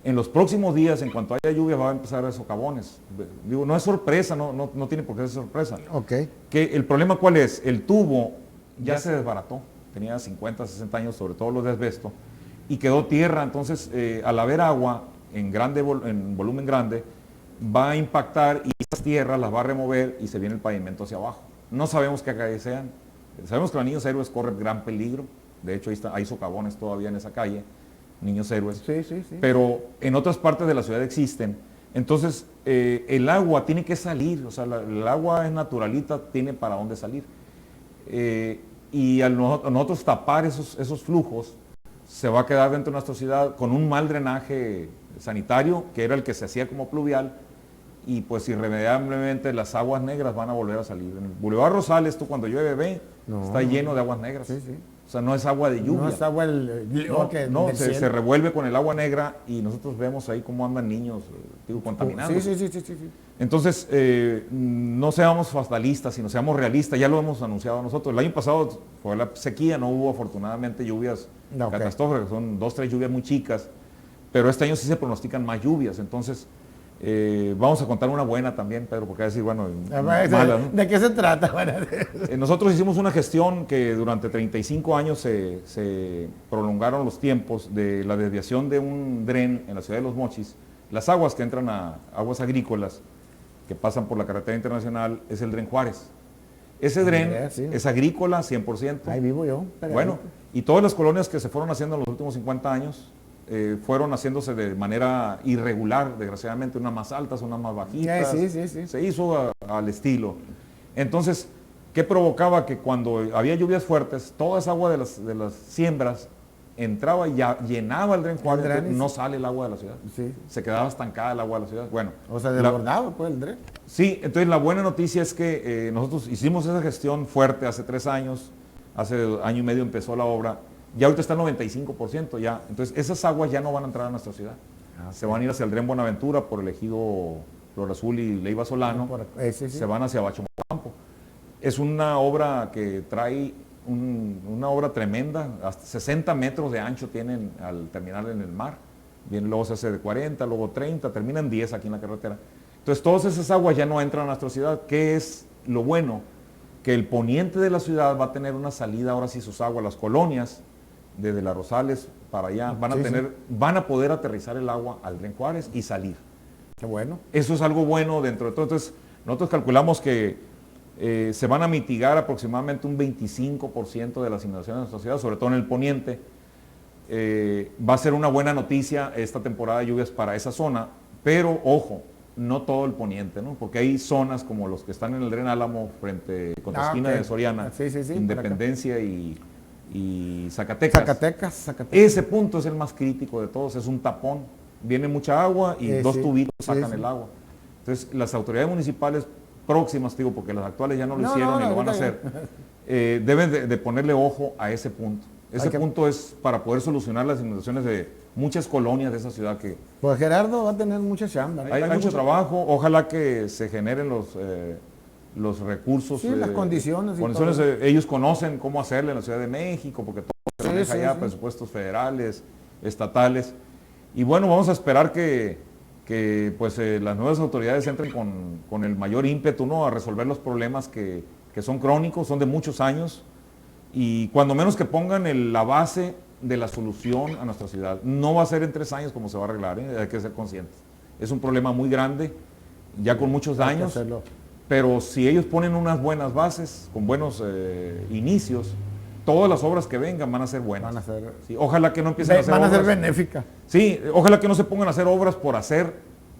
En los próximos días, en cuanto haya lluvia, va a empezar a haber socavones. Digo, no es sorpresa, no tiene por qué ser sorpresa. Que el problema, ¿cuál es? El tubo ya se desbarató. Tenía 50, 60 años, sobre todo los de asbesto, y quedó tierra. Entonces, al haber agua en volumen grande, va a impactar y esas tierras las va a remover y se viene el pavimento hacia abajo. No sabemos qué calles sean. Sabemos que los niños héroes corren gran peligro. De hecho, hay socavones todavía en esa calle, niños héroes. Sí. Pero en otras partes de la ciudad existen. Entonces, el agua tiene que salir. O sea, el agua es naturalita, tiene para dónde salir. Y al nosotros tapar esos flujos, se va a quedar dentro de nuestra ciudad con un mal drenaje sanitario, que era el que se hacía como pluvial, y pues irremediablemente las aguas negras van a volver a salir. En el Boulevard Rosales, tú cuando llueve, está lleno de aguas negras. O sea, no es agua de lluvia. No es agua se revuelve con el agua negra y nosotros vemos ahí cómo andan niños, contaminados. Sí. Entonces, no seamos fatalistas, sino seamos realistas. Ya lo hemos anunciado nosotros. El año pasado fue la sequía, no hubo afortunadamente lluvias catastróficas, son 2, 3 lluvias muy chicas, pero este año sí se pronostican más lluvias. Entonces, vamos a contar una buena también, Pedro, porque va a decir, bueno, mala, ¿no? ¿De qué se trata? Nosotros hicimos una gestión que durante 35 años se prolongaron los tiempos de la desviación de un dren en la ciudad de Los Mochis. Las aguas que entran a aguas agrícolas, que pasan por la carretera internacional, es el dren Juárez. Ese dren es agrícola 100%. Ahí vivo yo. Bueno, y todas las colonias que se fueron haciendo en los últimos 50 años, fueron haciéndose de manera irregular, desgraciadamente, unas más altas, unas más bajitas. Sí. Se hizo al estilo. Entonces, ¿qué provocaba? Que cuando había lluvias fuertes, toda esa agua de las siembras entraba y llenaba el dren Juárez, no sale el agua de la ciudad. Se quedaba estancada el agua de la ciudad. Bueno, o sea, desbordaba pues el dren. Sí, entonces la buena noticia es que nosotros hicimos esa gestión fuerte hace 3 años, hace año y medio empezó la obra. Ya ahorita está el 95% ya. Entonces, esas aguas ya no van a entrar a nuestra ciudad. Se van a ir hacia el dren Buenaventura por el ejido Flor Azul y Leiva Solano. Se van hacia Bachomocampo. Es una obra que trae una obra tremenda. Hasta 60 metros de ancho tienen al terminar en el mar. Luego se hace de 40, luego 30, termina en 10 aquí en la carretera. Entonces, todas esas aguas ya no entran a nuestra ciudad. ¿Qué es lo bueno? Que el poniente de la ciudad va a tener una salida, ahora sí sus aguas, las colonias, desde las Rosales para allá, van a poder aterrizar el agua al dren Juárez y salir. Qué bueno. Eso es algo bueno dentro de todo. Entonces, nosotros calculamos que se van a mitigar aproximadamente un 25% de las inundaciones de nuestra ciudad, sobre todo en el poniente, Va a ser una buena noticia esta temporada de lluvias para esa zona, pero ojo, no todo el poniente, ¿no? Porque hay zonas como los que están en el Dren Álamo, frente con la esquina de Soriana, Independencia y Zacatecas. Zacatecas. Ese punto es el más crítico de todos, es un tapón. Viene mucha agua y dos tubitos sacan el agua. Entonces, las autoridades municipales próximas, digo, porque las actuales ya no lo hicieron ni lo van a hacer, deben de ponerle ojo a ese punto. Ese punto es para poder solucionar las inundaciones de muchas colonias de esa ciudad que... Pues Gerardo va a tener mucha chamba. Hay mucho trabajo, ojalá que se generen los recursos. Sí, las condiciones. Ellos conocen cómo hacerle en la Ciudad de México, porque todo se maneja allá, presupuestos federales, estatales. Y bueno, vamos a esperar que pues, las nuevas autoridades entren con el mayor ímpetu, ¿no?, a resolver los problemas que son crónicos, son de muchos años, y cuando menos que pongan la base de la solución a nuestra ciudad. No va a ser en 3 años como se va a arreglar, hay que ser conscientes. Es un problema muy grande, ya con muchos daños, pero si ellos ponen unas buenas bases, con buenos inicios, todas las obras que vengan van a ser buenas. Sí, ojalá que no empiecen a hacer obras. Van a ser benéficas. Sí, ojalá que no se pongan a hacer obras por hacer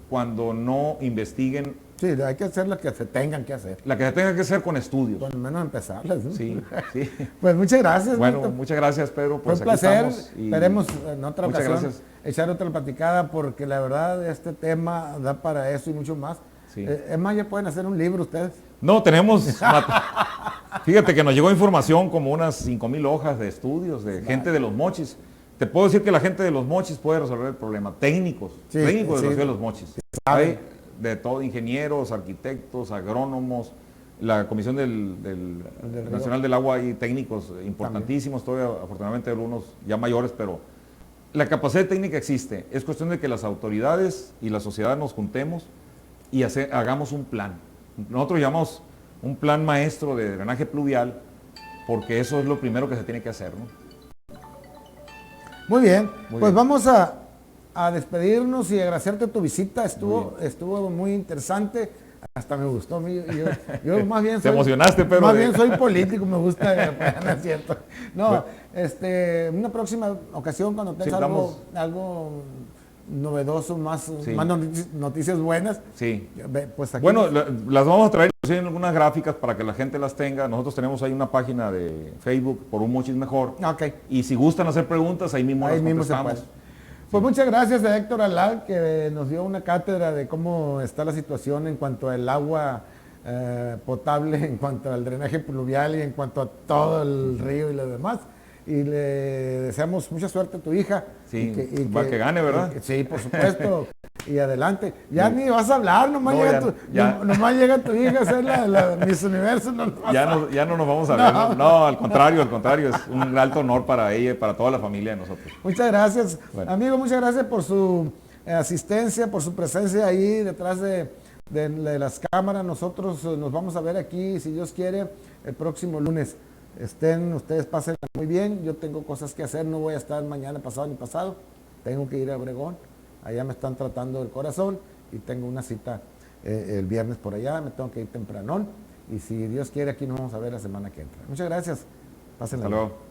cuando no investiguen. Sí, hay que hacer lo que se tengan que hacer. La que se tenga que hacer con estudios. Por lo menos empezarlas, ¿no? Sí, sí. Pues muchas gracias. Bueno, Víctor. muchas gracias, Pedro. Pues fue un placer. Y esperemos en otra ocasión gracias. Echar otra platicada, porque la verdad este tema da para eso y mucho más. Sí. Es más, ya pueden hacer un libro ustedes. No, tenemos... Fíjate que nos llegó información como unas 5,000 hojas de estudios de gente de Los Mochis. Te puedo decir que la gente de Los Mochis puede resolver el problema. Técnicos de la ciudad de Los Mochis. Hay de todo, ingenieros, arquitectos, agrónomos, la Comisión del Nacional del Agua, y técnicos importantísimos, todavía afortunadamente algunos ya mayores, pero la capacidad técnica existe. Es cuestión de que las autoridades y la sociedad nos juntemos y hagamos un plan. Nosotros llamamos un plan maestro de drenaje pluvial, porque eso es lo primero que se tiene que hacer, ¿no? Muy bien, vamos a despedirnos y agradecerte tu visita. Estuvo muy interesante, hasta me gustó. Yo más bien te emocionaste, pero más bien soy político, me gusta, no es cierto. No, una próxima ocasión cuando tengas algo novedoso, más noticias buenas. Sí. Pues aquí bueno, las vamos a traer en algunas gráficas para que la gente las tenga. Nosotros tenemos ahí una página de Facebook, Por un Mochis Mejor. Y si gustan hacer preguntas, ahí mismo las contestamos. Pues muchas gracias a Héctor Alal, que nos dio una cátedra de cómo está la situación en cuanto al agua potable, en cuanto al drenaje pluvial y en cuanto a todo el río y lo demás. Y le deseamos mucha suerte a tu hija. Sí, que gane, ¿verdad? Sí, por supuesto. Y adelante. Ya ni vas a hablar, nomás llega tu hija a hacer la Miss Universo. Ya no nos vamos a ver. No, al contrario, es un alto honor para ella y para toda la familia de nosotros. Muchas gracias. Bueno. Amigo, muchas gracias por su asistencia, por su presencia ahí detrás de las cámaras. Nosotros nos vamos a ver aquí, si Dios quiere, el próximo lunes. Ustedes pasen muy bien. Yo tengo cosas que hacer, no voy a estar mañana, pasado ni pasado. Tengo que ir a Obregón. Allá me están tratando del corazón y tengo una cita el viernes por allá. Me tengo que ir tempranón. Y si Dios quiere, aquí nos vamos a ver la semana que entra. Muchas gracias. Pásenla. Hasta luego.